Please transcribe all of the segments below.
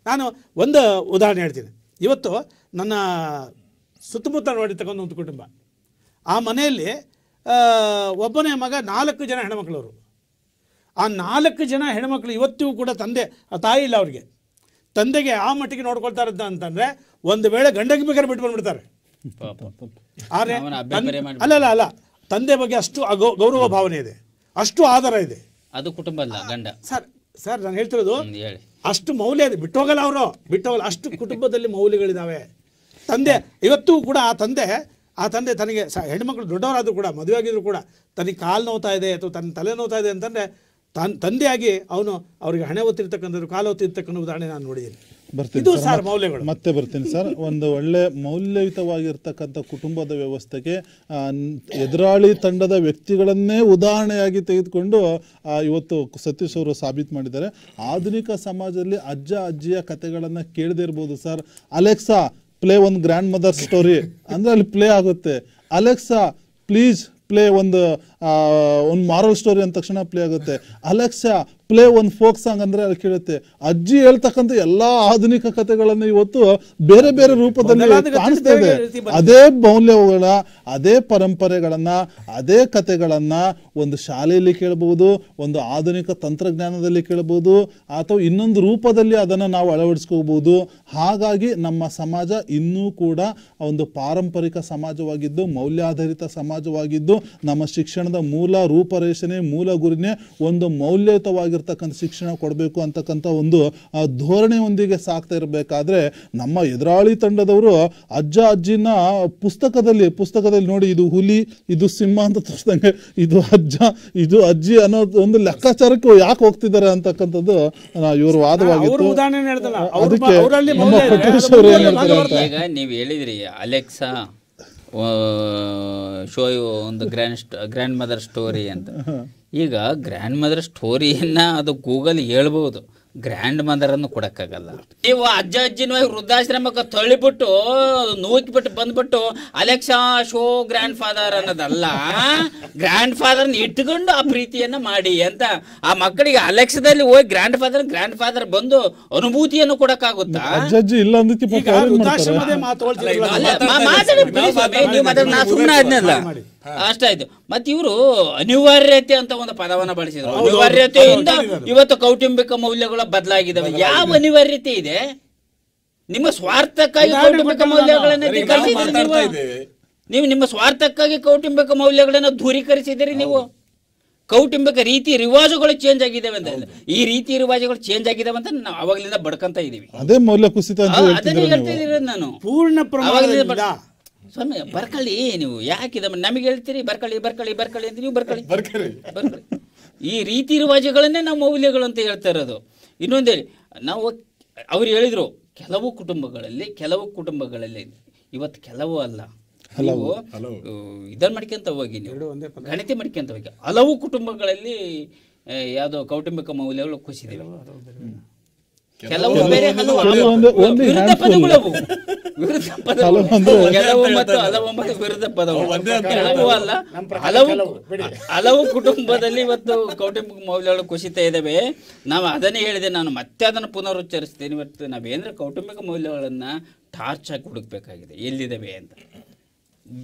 ನಾನು ಒಂದು ಉದಾಹರಣೆ ಹೇಳ್ತೀನಿ. ಇವತ್ತು ನನ್ನ ಸುತ್ತಮುತ್ತ ನೋಡಿರ್ತಕ್ಕಂಥ ಒಂದು ಕುಟುಂಬ, ಆ ಮನೆಯಲ್ಲಿ ಒಬ್ಬನೇ ಮಗ, 4 ಜನ ಹೆಣ್ಮಕ್ಳವರು. ಆ 4 ಜನ ಹೆಣ್ಮಕ್ಳು ಇವತ್ತಿಗೂ ಕೂಡ ತಾಯಿ ಇಲ್ಲ ಅವ್ರಿಗೆ. ತಂದೆಗೆ ಆ ಮಟ್ಟಿಗೆ ನೋಡ್ಕೊಳ್ತಾರೆ ಅಂತಂದರೆ ಒಂದು ವೇಳೆ ಗಂಡಗೆ ಬೇಕಾದ್ರೆ ಬಿಟ್ಟು ಬಂದ್ಬಿಡ್ತಾರೆ. ಅಲ್ಲ, ತಂದೆ ಬಗ್ಗೆ ಅಷ್ಟು ಗೌರವ ಭಾವನೆ ಇದೆ, ಅಷ್ಟು ಆಧಾರ ಇದೆ. ಅದು ಕುಟುಂಬ ಅಲ್ಲ, ಗಂಡ. ಸರ್ ನಾನು ಹೇಳ್ತಿರೋದು ಅಷ್ಟು ಮೌಲ್ಯ ಇದೆ. ಬಿಟ್ಟೋಗಲ್ಲ, ಬಿಟ್ಟೋಗಲ್ಲ. ಅಷ್ಟು ಕುಟುಂಬದಲ್ಲಿ ಮೌಲ್ಯಗಳಿದ್ದಾವೆ. ತಂದೆ ಇವತ್ತೂ ಕೂಡ ಆ ತಂದೆ ತನಗೆ ಹೆಣ್ಮಕ್ಳು ದೊಡ್ಡವರಾದರೂ ಕೂಡ, ಮದುವೆ ಆಗಿದ್ರು ಕೂಡ, ತನಗೆ ಕಾಲು ನೋವ್ತಾ ಇದೆ ಅಥವಾ ತನ್ನ ತಲೆ ನೋವ್ತಾ ಇದೆ ಅಂತಂದರೆ ತಂದೆಯಾಗಿ ಅವ್ರಿಗೆ ಹಣೆ ಒತ್ತಿರ್ತಕ್ಕಂಥದ್ದು, ಕಾಲು ಒತ್ತಿರ್ತಕ್ಕಂಥ ಉದಾಹರಣೆ ನಾನು ನೋಡಿದ್ದೀನಿ. ಇದು ಸರ್ ಮೌಲ್ಯಗಳು. ಮತ್ತೆ ಬರ್ತೀನಿ ಸರ್. ಒಂದು ಒಳ್ಳೆ ಮೌಲ್ಯಯುತವಾಗಿರ್ತಕ್ಕಂಥ ಕುಟುಂಬದ ವ್ಯವಸ್ಥೆಗೆ ಎದುರಾಳಿ ತಂಡದ ವ್ಯಕ್ತಿಗಳನ್ನೇ ಉದಾಹರಣೆಯಾಗಿ ತೆಗೆದುಕೊಂಡು ಇವತ್ತು ಸತೀಶ್ ಅವರು ಸಾಬೀತು ಮಾಡಿದ್ದಾರೆ. ಆಧುನಿಕ ಸಮಾಜದಲ್ಲಿ ಅಜ್ಜ ಅಜ್ಜಿಯ ಕಥೆಗಳನ್ನು ಕೇಳದೇ ಇರ್ಬೋದು ಸರ್. ಅಲೆಕ್ಸಾ ಪ್ಲೇ ಒಂದು ಗ್ರ್ಯಾಂಡ್ ಮದರ್ ಸ್ಟೋರಿ ಅಂದರೆ ಅಲ್ಲಿ ಪ್ಲೇ ಆಗುತ್ತೆ. ಅಲೆಕ್ಸಾ ಪ್ಲೀಸ್ ಪ್ಲೇ ಒಂದು ಮಾರಲ್ ಸ್ಟೋರಿ ಅಂದ ತಕ್ಷಣ ಪ್ಲೇ ಆಗುತ್ತೆ. ಅಲೆಕ್ಸಾ ಪ್ಲೇ ಒಂದು ಫೋಕ್ ಸಾಂಗ್ ಅಂದರೆ ಅಲ್ಲಿ ಕೇಳುತ್ತೆ. ಅಜ್ಜಿ ಹೇಳ್ತಕ್ಕಂಥ ಎಲ್ಲ ಆಧುನಿಕ ಕಥೆಗಳನ್ನು ಇವತ್ತು ಬೇರೆ ಬೇರೆ ರೂಪದಲ್ಲಿ ಕಾಣಿಸ್ತಾ ಇದೆ. ಅದೇ ಮೌಲ್ಯಗಳ, ಅದೇ ಪರಂಪರೆಗಳನ್ನು, ಅದೇ ಕಥೆಗಳನ್ನು ಒಂದು ಶಾಲೆಯಲ್ಲಿ ಕೇಳಬಹುದು, ಒಂದು ಆಧುನಿಕ ತಂತ್ರಜ್ಞಾನದಲ್ಲಿ ಕೇಳಬಹುದು, ಅಥವಾ ಇನ್ನೊಂದು ರೂಪದಲ್ಲಿ ಅದನ್ನು ನಾವು ಅಳವಡಿಸ್ಕೋಬಹುದು. ಹಾಗಾಗಿ ನಮ್ಮ ಸಮಾಜ ಇನ್ನೂ ಕೂಡ ಒಂದು ಪಾರಂಪರಿಕ ಸಮಾಜವಾಗಿದ್ದು, ಮೌಲ್ಯಾಧಾರಿತ ಸಮಾಜವಾಗಿದ್ದು, ನಮ್ಮ ಶಿಕ್ಷಣದ ಮೂಲ ರೂಪರೇಷಣೆ, ಮೂಲ ಗುರಿನೇ ಒಂದು ಮೌಲ್ಯಯುತವಾಗಿರ್ತಕ್ಕಂಥ ಶಿಕ್ಷಣ ಕೊಡಬೇಕು ಅಂತಕ್ಕಂಥ ಒಂದು ಧೋರಣೆಯೊಂದಿಗೆ ಸಾಕ್ತಾ ಇರಬೇಕಾದ್ರೆ ನಮ್ಮ ಎದುರಾಳಿ ತಂಡದವರು ಅಜ್ಜ ಅಜ್ಜಿನ ಪುಸ್ತಕದಲ್ಲಿ ನೋಡಿ, ಇದು ಹುಲಿ, ಇದು ಸಿಂಹ ಅಂತ ತೋರಿಸ್ದಂಗೆ ಇದು ಅಜ್ಜ, ಇದು ಅಜ್ಜಿ ಅನ್ನೋ ಒಂದು ಲೆಕ್ಕಾಚಾರಕ್ಕೆ ಯಾಕೆ ಹೋಗ್ತಿದ್ದಾರೆ ಅಂತಕ್ಕಂಥದ್ದು ಇವ್ರ ವಾದವಾಗಿತ್ತು. ಅದಕ್ಕೆ ನಮ್ಮ ಪಟೇಶ್ ಅವರು ಏನ್ ಹೇಳ್ತಾರೆ ಅಂತ, ಈಗ ನೀವು ಹೇಳಿದ್ರಿ ಅಲೆಕ್ಸಾ ಶೋ ಒಂದು ಗ್ರ್ಯಾಂಡ್ ಮದರ್ ಸ್ಟೋರಿ ಅಂತ. ಈಗ ಗ್ರ್ಯಾಂಡ್ ಮದರ್ ಸ್ಟೋರಿಯನ್ನ ಅದು ಗೂಗಲ್ ಹೇಳ್ಬೋದು, ಗ್ರ್ಯಾಂಡ್ ಮದರ್ ಅನ್ನು ಕೊಡಕ್ಕಾಗಲ್ಲ. ನೀವು ಅಜ್ಜ ಅಜ್ಜಿನ ವೃದ್ಧಾಶ್ರಮಕ್ಕೆ ತಳ್ಳಿಬಿಟ್ಟು ನೂಕಿಬಿಟ್ಟು ಬಂದ್ಬಿಟ್ಟು ಅಲೆಕ್ಸಾ ಶೋ ಗ್ರ್ಯಾಂಡ್ ಫಾದರ್ ಅನ್ನೋದಲ್ಲ, ಗ್ರ್ಯಾಂಡ್ ಫಾದರ್ನ ಇಟ್ಕೊಂಡು ಆ ಪ್ರೀತಿಯನ್ನ ಮಾಡಿ ಅಂತ. ಆ ಮಕ್ಕಳಿಗೆ ಅಲೆಕ್ಸಾದಲ್ಲಿ ಹೋಗಿ ಗ್ರ್ಯಾಂಡ್ ಫಾದರ್ ಬಂದು ಅನುಭೂತಿಯನ್ನು ಕೊಡಕ್ಕಾಗುತ್ತಾ? ಅಜ್ಜಿ ಇಲ್ಲ ಅಂದಕ್ಕೆ ಸುಮ್ಮನೆ ಆದ್ನಲ್ಲ, ಅಷ್ಟಾಯ್ತು. ಮತ್ತೆ ಇವರು ಅನಿವಾರ್ಯತೆ ಅಂತ ಒಂದು ಪದವನ್ನ ಬಳಸಿದ್ರು. ಅನಿವಾರ್ಯತೆಯಿಂದ ಇವತ್ತು ಕೌಟುಂಬಿಕ ಮೌಲ್ಯಗಳು ಬದಲಾಗಿದ್ದಾವೆ. ಯಾವ ಅನಿವಾರ್ಯತೆ ಇದೆ? ನಿಮ್ಮ ಸ್ವಾರ್ಥಕ್ಕಾಗಿ ಕೌಟುಂಬಿಕ ಮೌಲ್ಯಗಳನ್ನು ನೀವು ನಿಮ್ಮ ಸ್ವಾರ್ಥಕ್ಕಾಗಿ ಕೌಟುಂಬಿಕ ಮೌಲ್ಯಗಳನ್ನು ದೂರೀಕರಿಸಿದಿರಿ. ನೀವು ಕೌಟುಂಬಿಕ ರೀತಿ ರಿವಾಜುಗಳು ಚೇಂಜ್ ಆಗಿದ್ದಾವೆ ಅಂತ, ಈ ರೀತಿ ರಿವಾಜುಗಳು ಚೇಂಜ್ ಆಗಿದ್ದಾವೆ ಅಂತ ನಾವು ಅವಾಗಲಿಂದ ಬಡ್ಕಂತ ಇದೀವಿ. ಅದೇ ಮೌಲ್ಯ ಕುಸಿತ ಅದನ್ನೇ ಹೇಳ್ತಾ ಇದ್ದೀರ. ನಾನು ಪೂರ್ಣ ಪ್ರಮಾಣದಲ್ಲಿ ಸ್ವಾಮಿ ಬರ್ಕೊಳ್ಳಿ, ನೀವು ಯಾಕಿದ ನಮಗೆ ಹೇಳ್ತೀರಿ ಬರ್ಕೊಳ್ಳಿ ಅಂತ. ನೀವು ಬರ್ಕೊಳ್ಳಿ. ಈ ರೀತಿ ರಿವಾಜುಗಳನ್ನೇ ನಾವು ಮೌಲ್ಯಗಳು ಅಂತ ಹೇಳ್ತಾ ಇರೋದು. ಇನ್ನೊಂದೇಳಿ, ನಾವು ಅವ್ರು ಹೇಳಿದ್ರು ಕೆಲವು ಕುಟುಂಬಗಳಲ್ಲಿ ಇವತ್ತು ಕೆಲವು ಅಲ್ಲ, ನೀವು ಇದನ್ನ ಮಾಡ್ಕೊಂತ ಹೋಗಿ, ನೀವು ಗಣತಿ ಮಾಡ್ಕೊಂತ ಹೋಗಿ, ಹಲವು ಕುಟುಂಬಗಳಲ್ಲಿ ಯಾವುದೋ ಕೌಟುಂಬಿಕ ಮೌಲ್ಯಗಳು ಕುಸಿದಿವೆ. ಕೆಲವು ಬೇರೆ ವಿರುದ್ಧ ಪದಗಳು, ಕೆಲವು ಮತ್ತು ವಿರುದ್ಧ ಪದಗಳು ಅಲ್ಲ. ಹಲವು ಕುಟುಂಬದಲ್ಲಿ ಇವತ್ತು ಕೌಟುಂಬಿಕ ಮೌಲ್ಯಗಳು ಕುಸಿತಾ ಇದ್ದಾವೆ. ನಾವು ಅದನ್ನೇ ಹೇಳಿದೆ, ನಾನು ಮತ್ತೆ ಅದನ್ನು ಪುನರುಚ್ಚರಿಸ್ತೇನೆ. ಇವತ್ತು ನಾವೇಂದ್ರೆ ಕೌಟುಂಬಿಕ ಮೌಲ್ಯಗಳನ್ನ ಟಾರ್ಚ್ ಹಾಕಿ ಹುಡುಕ್ಬೇಕಾಗಿದೆ ಎಲ್ಲಿದ್ದಾವೆ ಅಂತ.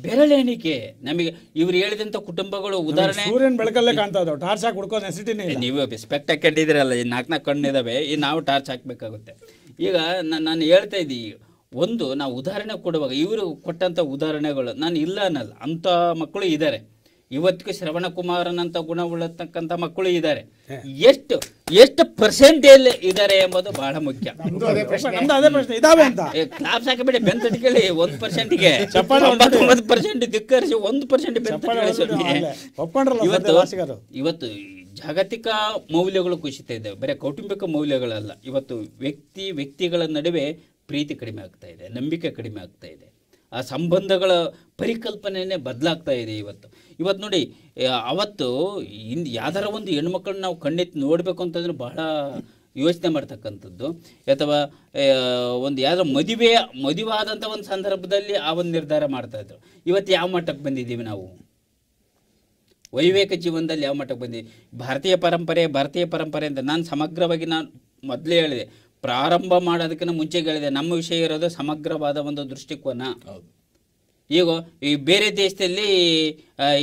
ಬೆರಳೆಣಿಕೆ ನಮಗೆ ಇವ್ರು ಹೇಳಿದಂಥ ಕುಟುಂಬಗಳು ಉದಾಹರಣೆ ಸೂರ್ಯನ ಬೆಳಕಲ್ಲೇ ಕಾಣ್ತಾ ಇದಾವೆ. ಟಾರ್ಚ್ ಹಾಕಿ ಹುಡ್ಕೋ ನೆಸಿಟಿನೇ ಇಲ್ಲ. ನೀವು ಸ್ಪೆಕ್ಟ್ ಹಾಕೊಂಡಿದ್ದೀರಲ್ಲ, ಈ 4 ಕಣ್ಣಿದಾವೆ, ಈ ನಾವು ಟಾರ್ಚ್ ಹಾಕಬೇಕಾಗುತ್ತೆ. ಈಗ ನಾನು ಹೇಳ್ತಾ ಇದ್ದೀವಿ, ಒಂದು ನಾವು ಉದಾಹರಣೆ ಕೊಡುವಾಗ ಇವರು ಕೊಟ್ಟಂಥ ಉದಾಹರಣೆಗಳು ನಾನು ಇಲ್ಲ ಅನ್ನಲ್ಲ, ಅಂಥ ಮಕ್ಕಳು ಇದ್ದಾರೆ. ಇವತ್ತಿಗೂ ಶ್ರವಣ ಕುಮಾರನಂತ ಗುಣವುಳ್ಳತಕ್ಕಂಥ ಮಕ್ಕಳು ಇದ್ದಾರೆ. ಎಷ್ಟು ಪರ್ಸೆಂಟೇಜ್ ಇದ್ದಾರೆ ಎಂಬುದು ಬಹಳ ಮುಖ್ಯ. ಕ್ಲಾಪ್ಸ್ ಹಾಕಿಬಿಡಿ, ಬೆಂತಟ್ಕೊಳ್ಳಿ 1%ಗೆ 99% ಧಿಕ್ಕರಿಸಿ 1% ಇವತ್ತು ಜಾಗತಿಕ ಮೌಲ್ಯಗಳು ಕುಸಿತಾ ಇದ್ದಾವೆ. ಬರೀ ಕೌಟುಂಬಿಕ ಮೌಲ್ಯಗಳಲ್ಲ, ಇವತ್ತು ವ್ಯಕ್ತಿಗಳ ನಡುವೆ ಪ್ರೀತಿ ಕಡಿಮೆ ಆಗ್ತಾ ಇದೆ, ನಂಬಿಕೆ ಕಡಿಮೆ ಆಗ್ತಾ ಇದೆ, ಆ ಸಂಬಂಧಗಳ ಪರಿಕಲ್ಪನೆಯೇ ಬದಲಾಗ್ತಾ ಇದೆ. ಇವತ್ತು ನೋಡಿ, ಅವತ್ತು ಯಾವ್ದಾರ ಒಂದು ಹೆಣ್ಮಕ್ಳನ್ನ ನಾವು ಕಣ್ಣೆತ್ತಿ ನೋಡಬೇಕು ಅಂತಂದ್ರೆ ಬಹಳ ಯೋಚನೆ ಮಾಡ್ತಕ್ಕಂಥದ್ದು, ಅಥವಾ ಒಂದು ಯಾವ್ದಾರ ಮದುವೆ ಆದಂಥ ಒಂದು ಸಂದರ್ಭದಲ್ಲಿ ಆ ಒಂದು ನಿರ್ಧಾರ ಮಾಡ್ತಾಯಿದ್ರು. ಇವತ್ತು ಯಾವ ಮಟ್ಟಕ್ಕೆ ಬಂದಿದ್ದೀವಿ ನಾವು? ವೈವೇಕ ಜೀವನದಲ್ಲಿ ಯಾವ ಮಟ್ಟಕ್ಕೆ ಬಂದಿದ್ದೀವಿ? ಭಾರತೀಯ ಪರಂಪರೆ ಅಂತ ನಾನು ಸಮಗ್ರವಾಗಿ ನಾನು ಮೊದಲೇ ಹೇಳಿದೆ, ಪ್ರಾರಂಭ ಮಾಡೋದಕ್ಕಿಂತ ಮುಂಚೆ ಹೇಳಿದೆ, ನಮ್ಮ ವಿಷಯ ಇರೋದು ಸಮಗ್ರವಾದ ಒಂದು ದೃಷ್ಟಿಕೋನ. ಈಗ ಈ ಬೇರೆ ದೇಶದಲ್ಲಿ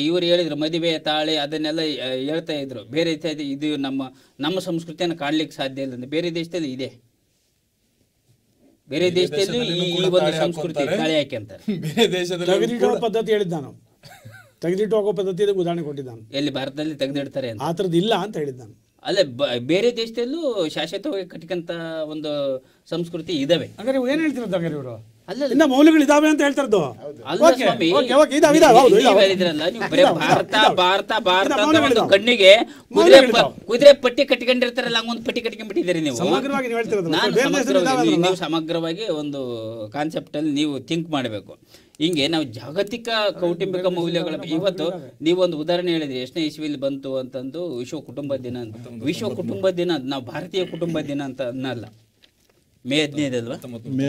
ಇವರು ಹೇಳಿದ್ರು ಮದುವೆ ತಾಳಿ ಅದನ್ನೆಲ್ಲ ಹೇಳ್ತಾ ಇದ್ರು. ಬೇರೆ ಇದು ನಮ್ಮ ಸಂಸ್ಕೃತಿಯನ್ನು ಕಾಣ್ಲಿಕ್ಕೆ ಸಾಧ್ಯ ಇಲ್ಲ. ಬೇರೆ ದೇಶದಲ್ಲಿ ಇದೆ, ಬೇರೆ ದೇಶದಲ್ಲಿ ಈ ಒಂದು ಸಂಸ್ಕೃತಿ ತಾಳಿ ಹಾಕಿ ಅಂತಾರೆ. ತೆಗೆದಿಡುವ ಪದ್ಧತಿ ಹೇಳಿದ್ದ ನಾನು, ತೆಗೆದಿಟ್ಟು ಹೋಗೋ ಪದ್ಧತಿ ಉದಾಹರಣೆ ಕೊಟ್ಟಿದ್ದಾನು. ಎಲ್ಲಿ ಭಾರತದಲ್ಲಿ ತೆಗೆದಿಡ್ತಾರೆ ಅಂತ ಆ ಥರದ್ದು ಇಲ್ಲ ಅಂತ ಹೇಳಿದ್ದಾನು. ಅಲ್ಲೇ ಬೇರೆ ದೇಶದಲ್ಲೂ ಶಾಶ್ವತವಾಗಿ ಕಟ್ಕಂತ ಒಂದು ಸಂಸ್ಕೃತಿ ಇದಾವೆ. ಹಂಗಾರೆ ನೀವು ಏನು ಹೇಳ್ತಿರೋದು? ಹಂಗಾರೆ ಇವರು ಅಲ್ಲ ಇನ್ನ ಮೌಲ್ಯಗಳು ಇದಾವೆ ಅಂತ ಹೇಳ್ತಾರದ್ದು. ಅಲ್ಲ ಸ್ವಾಮಿ, ಹೇಳಿದ್ರಲ್ಲ ನೀವು ಬರೀ ಭಾರತ ಭಾರತ ಭಾರತ ಅಂತ ಒಂದು ಕಣ್ಣಿಗೆ ಕುದುರೆ ಪಟ್ಟಿ ಕಟ್ಕೊಂಡಿರ್ತಾರಲ್ಲ, ಹಂಗೊಂದು ಪಟ್ಟಿ ಕಟ್ಕೊಂಡ್ಬಿಟ್ಟಿದ್ದೀರಿ ನೀವು. ನೀವು ಸಮಗ್ರವಾಗಿ ಒಂದು ಕಾನ್ಸೆಪ್ಟ್ ಅಲ್ಲಿ ನೀವು ಥಿಂಕ್ ಮಾಡಬೇಕು. ಹಿಂಗೆ ನಾವು ಜಾಗತಿಕ ಕೌಟುಂಬಿಕ ಮೌಲ್ಯಗಳ ಇವತ್ತು ನೀವೊಂದು ಉದಾಹರಣೆ ಹೇಳಿದ್ರಿ, ಎಷ್ಟನೇ ಇಸ್ವಿಲಿ ಬಂತು ಅಂತಂದು ವಿಶ್ವ ಕುಟುಂಬ ದಿನ ಅಂತ. ವಿಶ್ವ ಕುಟುಂಬ ದಿನ ನಾವು ಭಾರತೀಯ ಕುಟುಂಬ ದಿನ ಅಂತ ಅನ್ನಲ್ಲ. ಮೇ 15 ಅಲ್ವಾ? ಮೇ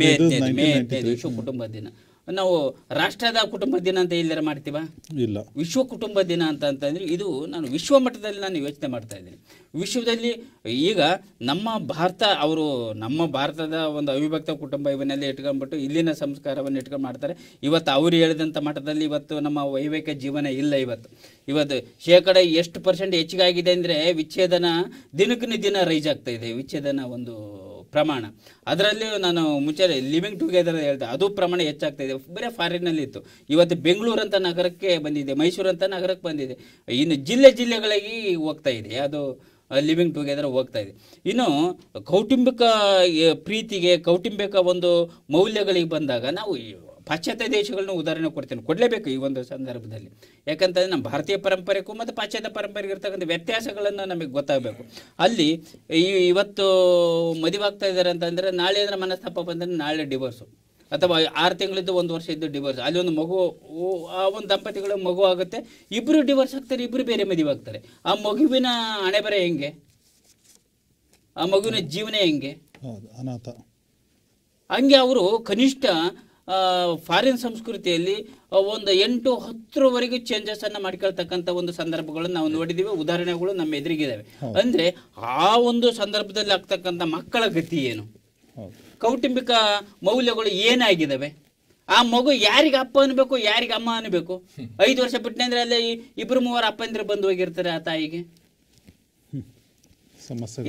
15 ವಿಶ್ವ ಕುಟುಂಬ ದಿನ. ನಾವು ರಾಷ್ಟ್ರದ ಕುಟುಂಬ ದಿನ ಅಂತ ಎಲ್ಲರ ಮಾಡ್ತೀವ? ಇಲ್ಲ. ವಿಶ್ವ ಕುಟುಂಬ ದಿನ ಅಂತಂದ್ರೆ ಇದು ನಾನು ವಿಶ್ವ ಮಟ್ಟದಲ್ಲಿ ನಾನು ಯೋಚನೆ ಮಾಡ್ತಾ ಇದ್ದೀನಿ. ವಿಶ್ವದಲ್ಲಿ ಈಗ ನಮ್ಮ ಭಾರತದ ಒಂದು ಅವಿಭಕ್ತ ಕುಟುಂಬ ಇವನ್ನೆಲ್ಲ ಇಟ್ಕೊಂಡ್ಬಿಟ್ಟು ಇಲ್ಲಿನ ಸಂಸ್ಕಾರವನ್ನು ಇಟ್ಕೊಂಡು ಮಾಡ್ತಾರೆ. ಇವತ್ತು ಅವ್ರು ಹೇಳಿದಂಥ ಮಟ್ಟದಲ್ಲಿ ಇವತ್ತು ನಮ್ಮ ವೈವಾಹಿಕ ಜೀವನ ಇಲ್ಲ. ಇವತ್ತು ಶೇಕಡ ಎಷ್ಟು % ಹೆಚ್ಚಿಗಾಗಿದೆ ಅಂದರೆ ವಿಚ್ಛೇದನ ದಿನಕ್ಕಿನ ದಿನ ರೈಸ್ ಆಗ್ತಾ ಇದೆ. ವಿಚ್ಛೇದನ ಒಂದು ಪ್ರಮಾಣ, ಅದರಲ್ಲಿ ನಾನು ಮುಂಚೆ ಲಿವಿಂಗ್ ಟುಗೆದರ್ ಹೇಳ್ದೆ, ಅದು ಪ್ರಮಾಣ ಹೆಚ್ಚಾಗ್ತಾ ಇದೆ. ಬರೀ ಫಾರಿನ್ನಲ್ಲಿ ಇತ್ತು, ಇವತ್ತು ಬೆಂಗಳೂರು ಅಂತ ನಗರಕ್ಕೆ ಬಂದಿದೆ, ಮೈಸೂರು ಅಂತ ನಗರಕ್ಕೆ ಬಂದಿದೆ, ಇನ್ನು ಜಿಲ್ಲೆಗಳಿಗೆ ಹೋಗ್ತಾ ಇದೆ. ಅದು ಲಿವಿಂಗ್ ಟುಗೆದರ್ ಹೋಗ್ತಾ ಇದೆ. ಇನ್ನು ಕೌಟುಂಬಿಕ ಪ್ರೀತಿಗೆ, ಕೌಟುಂಬಿಕ ಒಂದು ಮೌಲ್ಯಗಳಿಗೆ ಬಂದಾಗ ನಾವು ಪಾಶ್ಚಾತ್ಯ ದೇಶಗಳನ್ನ ಉದಾಹರಣೆ ಕೊಡಲೇಬೇಕು ಈ ಒಂದು ಸಂದರ್ಭದಲ್ಲಿ. ಯಾಕಂತಂದರೆ ನಮ್ಮ ಭಾರತೀಯ ಪರಂಪರೆಗೂ ಮತ್ತು ಪಾಶ್ಚಾತ್ಯ ಪರಂಪರೆಗೆ ಇರ್ತಕ್ಕಂಥ ವ್ಯತ್ಯಾಸಗಳನ್ನು ನಮಗೆ ಗೊತ್ತಾಗಬೇಕು. ಅಲ್ಲಿ ಇವತ್ತು ಮದುವೆ ಆಗ್ತಾ ಇದ್ದಾರೆ ಅಂತಂದರೆ ನಾಳೆ ಅಂದರೆ ಮನಸ್ತಾಪ ಬಂದರೆ ನಾಳೆ ಡಿವೋರ್ಸು, ಅಥವಾ 6 ತಿಂಗಳಿದ್ದು 1 ವರ್ಷ ಇದ್ದು ಡಿವೋರ್ಸ್. ಅಲ್ಲಿ ಒಂದು ಮಗು, ಆ ಒಂದು ದಂಪತಿಗಳ ಮಗು ಆಗುತ್ತೆ, ಇಬ್ಬರು ಡಿವೋರ್ಸ್ ಆಗ್ತಾರೆ, ಇಬ್ಬರು ಬೇರೆ ಮದುವೆ ಆಗ್ತಾರೆ. ಆ ಮಗುವಿನ ಹಣೆ ಬರೆ ಹೆಂಗೆ? ಆ ಮಗುವಿನ ಜೀವನ ಹೆಂಗೆ? ಅನಾಥ. ಹಂಗೆ ಅವರು ಕನಿಷ್ಠ ಫಾರಿನ್ ಸಂಸ್ಕೃತಿಯಲ್ಲಿ ಒಂದು 8-10ವರೆಗೆ ಚೇಂಜಸ್ಸನ್ನು ಮಾಡ್ಕೊಳ್ತಕ್ಕಂಥ ಒಂದು ಸಂದರ್ಭಗಳನ್ನು ನಾವು ನೋಡಿದ್ದೀವಿ. ಉದಾಹರಣೆಗಳು ನಮ್ಮ ಎದುರಿಗಿದ್ದಾವೆ. ಅಂದರೆ ಆ ಒಂದು ಸಂದರ್ಭದಲ್ಲಿ ಆಗ್ತಕ್ಕಂಥ ಮಕ್ಕಳ ಗತಿ ಏನು, ಕೌಟುಂಬಿಕ ಮೌಲ್ಯಗಳು ಏನಾಗಿದ್ದಾವೆ, ಆ ಮಗು ಯಾರಿಗೆ ಅಪ್ಪ ಅನ್ಬೇಕು, ಯಾರಿಗೆ ಅಮ್ಮ ಅನ್ಬೇಕು? 5 ವರ್ಷ ಬಿಟ್ಟಂದ್ರೆ ಅಲ್ಲೇ 2-3 ಅಪ್ಪಂದಿರು ಬಂದು ಹೋಗಿರ್ತಾರೆ ಆ ತಾಯಿಗೆ.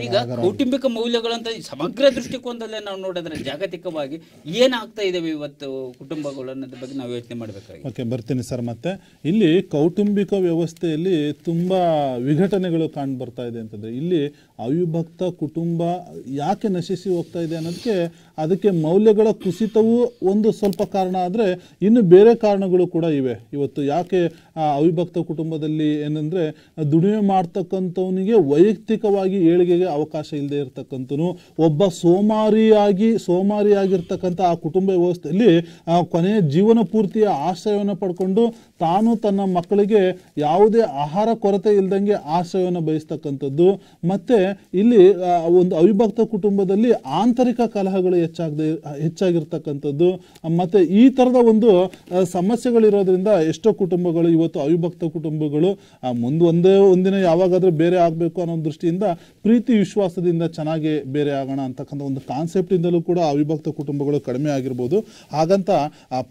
ಈಗ ಕೌಟುಂಬಿಕ ಮೌಲ್ಯಗಳಂತ ಸಮಗ್ರ ದೃಷ್ಟಿಕೋನದಲ್ಲೇ ನಾವು ನೋಡಿದ್ರೆ ಜಾಗತಿಕವಾಗಿ ಏನಾಗ್ತಾ ಇದಾವೆ ಇವತ್ತು ಕುಟುಂಬಗಳು ಅನ್ನೋದ್ರ ಬಗ್ಗೆ ನಾವು ಯೋಚನೆ ಮಾಡಬೇಕಾಗಿ. ಓಕೆ, ಬರ್ತೀನಿ ಸರ್. ಮತ್ತೆ ಇಲ್ಲಿ ಕೌಟುಂಬಿಕ ವ್ಯವಸ್ಥೆಯಲ್ಲಿ ತುಂಬಾ ವಿಘಟನೆಗಳು ಕಂಡು ಬರ್ತಾ ಇದೆ ಅಂತಂದ್ರೆ, ಇಲ್ಲಿ ಅವಿಭಕ್ತ ಕುಟುಂಬ ಯಾಕೆ ನಶಿಸಿ ಹೋಗ್ತಾ ಇದೆ ಅನ್ನೋದಕ್ಕೆ ಅದಕ್ಕೆ ಮೌಲ್ಯಗಳ ಕುಸಿತವೂ ಒಂದು ಸ್ವಲ್ಪ ಕಾರಣ ಆದರೆ ಇನ್ನು ಬೇರೆ ಕಾರಣಗಳು ಕೂಡ ಇವೆ. ಇವತ್ತು ಯಾಕೆ ಅವಿಭಕ್ತ ಕುಟುಂಬದಲ್ಲಿ ಏನಂದರೆ ದುಡಿಮೆ ಮಾಡ್ತಕ್ಕಂಥವನಿಗೆ ವೈಯಕ್ತಿಕವಾಗಿ ಏಳಿಗೆಗೆ ಅವಕಾಶ ಇಲ್ಲದೆ ಇರತಕ್ಕಂಥನು, ಒಬ್ಬ ಸೋಮಾರಿಯಾಗಿರ್ತಕ್ಕಂಥ ಆ ಕುಟುಂಬ ವ್ಯವಸ್ಥೆಯಲ್ಲಿ ಕೊನೆಯ ಜೀವನ ಪೂರ್ತಿಯ ಆಶ್ರಯವನ್ನು ಪಡ್ಕೊಂಡು ತಾನು ತನ್ನ ಮಕ್ಕಳಿಗೆ ಯಾವುದೇ ಆಹಾರ ಕೊರತೆ ಇಲ್ದಂಗೆ ಆಶ್ರಯವನ್ನು ಬಯಸ್ತಕ್ಕಂಥದ್ದು. ಮತ್ತು ಇಲ್ಲಿ ಒಂದು ಅವಿಭಕ್ತ ಕುಟುಂಬದಲ್ಲಿ ಆಂತರಿಕ ಕಲಹಗಳು ಹೆಚ್ಚಾಗಿರ್ತಕ್ಕಂಥದ್ದು. ಮತ್ತು ಈ ಥರದ ಒಂದು ಸಮಸ್ಯೆಗಳಿರೋದ್ರಿಂದ ಎಷ್ಟೋ ಕುಟುಂಬಗಳು ಇವತ್ತು ಅವಿಭಕ್ತ ಕುಟುಂಬಗಳು ಒಂದಿನ ಯಾವಾಗಾದರೂ ಬೇರೆ ಆಗಬೇಕು ಅನ್ನೋ ದೃಷ್ಟಿಯಿಂದ ಪ್ರೀತಿ ವಿಶ್ವಾಸದಿಂದ ಚೆನ್ನಾಗಿ ಬೇರೆ ಆಗೋಣ ಅಂತಕ್ಕಂಥ ಒಂದು ಕಾನ್ಸೆಪ್ಟಿಂದಲೂ ಕೂಡ ಅವಿಭಕ್ತ ಕುಟುಂಬಗಳು ಕಡಿಮೆ ಆಗಿರ್ಬೋದು. ಹಾಗಂತ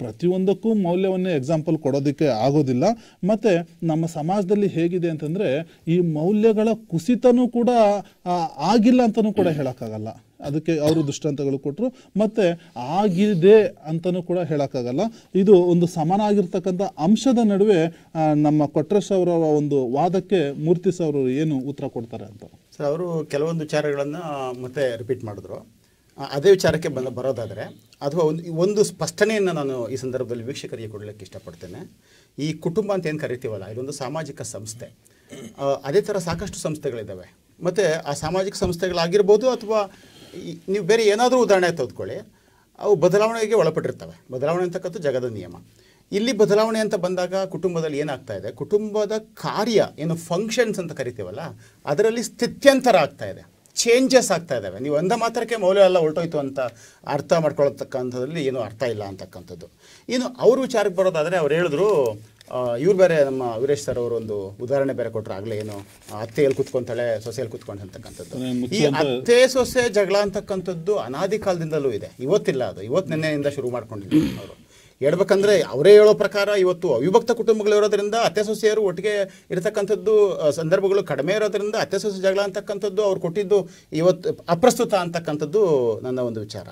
ಪ್ರತಿಯೊಂದಕ್ಕೂ ಮೌಲ್ಯವನ್ನೇ ಎಕ್ಸಾಂಪಲ್ ಕೊಡೋದಕ್ಕೆ ಆಗೋದಿಲ್ಲ. ಮತ್ತು ನಮ್ಮ ಸಮಾಜದಲ್ಲಿ ಹೇಗಿದೆ ಅಂತಂದರೆ ಈ ಮೌಲ್ಯಗಳ ಕುಸಿತನೂ ಕೂಡ ಆಗಿಲ್ಲ ಅಂತಲೂ ಕೂಡ ಹೇಳೋಕ್ಕಾಗಲ್ಲ. ಅದಕ್ಕೆ ಅವರು ದೃಷ್ಟಾಂತಗಳು ಕೊಟ್ಟರು, ಮತ್ತು ಆಗಿದೆ ಅಂತಲೂ ಕೂಡ ಹೇಳೋಕ್ಕಾಗಲ್ಲ. ಇದು ಒಂದು ಸಮನಾಗಿರ್ತಕ್ಕಂಥ ಅಂಶದ ನಡುವೆ ನಮ್ಮ ಕೊಟ್ರೇಶ್ ಅವರ ಒಂದು ವಾದಕ್ಕೆ ಮೂರ್ತಿ ಅವರು ಏನು ಉತ್ತರ ಕೊಡ್ತಾರೆ ಅಂತ ಸರ್, ಅವರು ಕೆಲವೊಂದು ವಿಚಾರಗಳನ್ನು ಮತ್ತೆ ರಿಪೀಟ್ ಮಾಡಿದ್ರು. ಅದೇ ವಿಚಾರಕ್ಕೆ ಬರೋದಾದರೆ ಅಥವಾ ಒಂದು ಸ್ಪಷ್ಟನೆಯನ್ನು ನಾನು ಈ ಸಂದರ್ಭದಲ್ಲಿ ವೀಕ್ಷಕರಿಗೆ ಕೊಡಲಿಕ್ಕೆ ಇಷ್ಟಪಡ್ತೇನೆ. ಈ ಕುಟುಂಬ ಅಂತ ಏನು ಕರಿತೀವಲ್ಲ, ಇದೊಂದು ಸಾಮಾಜಿಕ ಸಂಸ್ಥೆ. ಅದೇ ಥರ ಸಾಕಷ್ಟು ಸಂಸ್ಥೆಗಳಿದ್ದಾವೆ. ಮತ್ತು ಆ ಸಾಮಾಜಿಕ ಸಂಸ್ಥೆಗಳಾಗಿರ್ಬೋದು ಅಥವಾ ನೀವು ಬೇರೆ ಏನಾದರೂ ಉದಾಹರಣೆ ತೆಗೆದುಕೊಳ್ಳಿ, ಅವು ಬದಲಾವಣೆಗೆ ಒಳಪಟ್ಟಿರ್ತವೆ. ಬದಲಾವಣೆ ಅಂತಕ್ಕಂಥ ಜಗದ ನಿಯಮ. ಇಲ್ಲಿ ಬದಲಾವಣೆ ಅಂತ ಬಂದಾಗ ಕುಟುಂಬದಲ್ಲಿ ಏನಾಗ್ತಾ ಇದೆ, ಕುಟುಂಬದ ಕಾರ್ಯ ಏನು ಫಂಕ್ಷನ್ಸ್ ಅಂತ ಕರಿತೀವಲ್ಲ, ಅದರಲ್ಲಿ ಸ್ಥಿತ್ಯಂತರ ಆಗ್ತಾ ಇದೆ, ಚೇಂಜಸ್ ಆಗ್ತಾ ಇದ್ದಾವೆ. ನೀವು ಒಂದ ಮಾತ್ರಕ್ಕೆ ಮೌಲ್ಯ ಎಲ್ಲ ಹೊರಟೋಯ್ತು ಅಂತ ಅರ್ಥ ಮಾಡ್ಕೊಳ್ತಕ್ಕಂಥದ್ರಲ್ಲಿ ಏನೂ ಅರ್ಥ ಇಲ್ಲ ಅಂತಕ್ಕಂಥದ್ದು. ಇನ್ನು ಅವ್ರ ವಿಚಾರಕ್ಕೆ ಬರೋದಾದರೆ ಅವ್ರು ಹೇಳಿದ್ರು ಇವ್ರು ಬೇರೆ ನಮ್ಮ ವೀರೇಶ್ ಸರ್ ಅವರು ಒಂದು ಉದಾಹರಣೆ ಬೇರೆ ಕೊಟ್ಟರು ಆಗಲೇ, ಏನು ಅತ್ತೆಯಲ್ಲಿ ಕುತ್ಕೊಂತಾಳೆ ಸೊಸೆಯಲ್ಲಿ ಕುತ್ಕೊಂಡು ಅಂತಕ್ಕಂಥದ್ದು. ಈ ಅತ್ತೆ ಸೊಸೆ ಜಗಳ ಅಂತಕ್ಕಂಥದ್ದು ಅನಾದಿ ಕಾಲದಿಂದಲೂ ಇದೆ, ಇವತ್ತಿಲ್ಲ, ಅದು ಇವತ್ತು ನಿನ್ನೆಯಿಂದ ಶುರು ಮಾಡ್ಕೊಂಡಿದ್ದಾರೆ ಅವರು. ಹೇಳ್ಬೇಕಂದ್ರೆ ಅವರೇ ಹೇಳೋ ಪ್ರಕಾರ ಇವತ್ತು ಅವಿಭಕ್ತ ಕುಟುಂಬಗಳು ಇರೋದ್ರಿಂದ ಅತ್ತೆ ಸೊಸೆಯರು ಒಟ್ಟಿಗೆ ಇರತಕ್ಕಂಥದ್ದು ಸಂದರ್ಭಗಳು ಕಡಿಮೆ ಇರೋದ್ರಿಂದ ಅತ್ತೆ ಸೊಸೆ ಜಗಳ ಅಂತಕ್ಕಂಥದ್ದು ಅವ್ರು ಕೊಟ್ಟಿದ್ದು ಇವತ್ತು ಅಪ್ರಸ್ತುತ ಅಂತಕ್ಕಂಥದ್ದು ನನ್ನ ಒಂದು ವಿಚಾರ.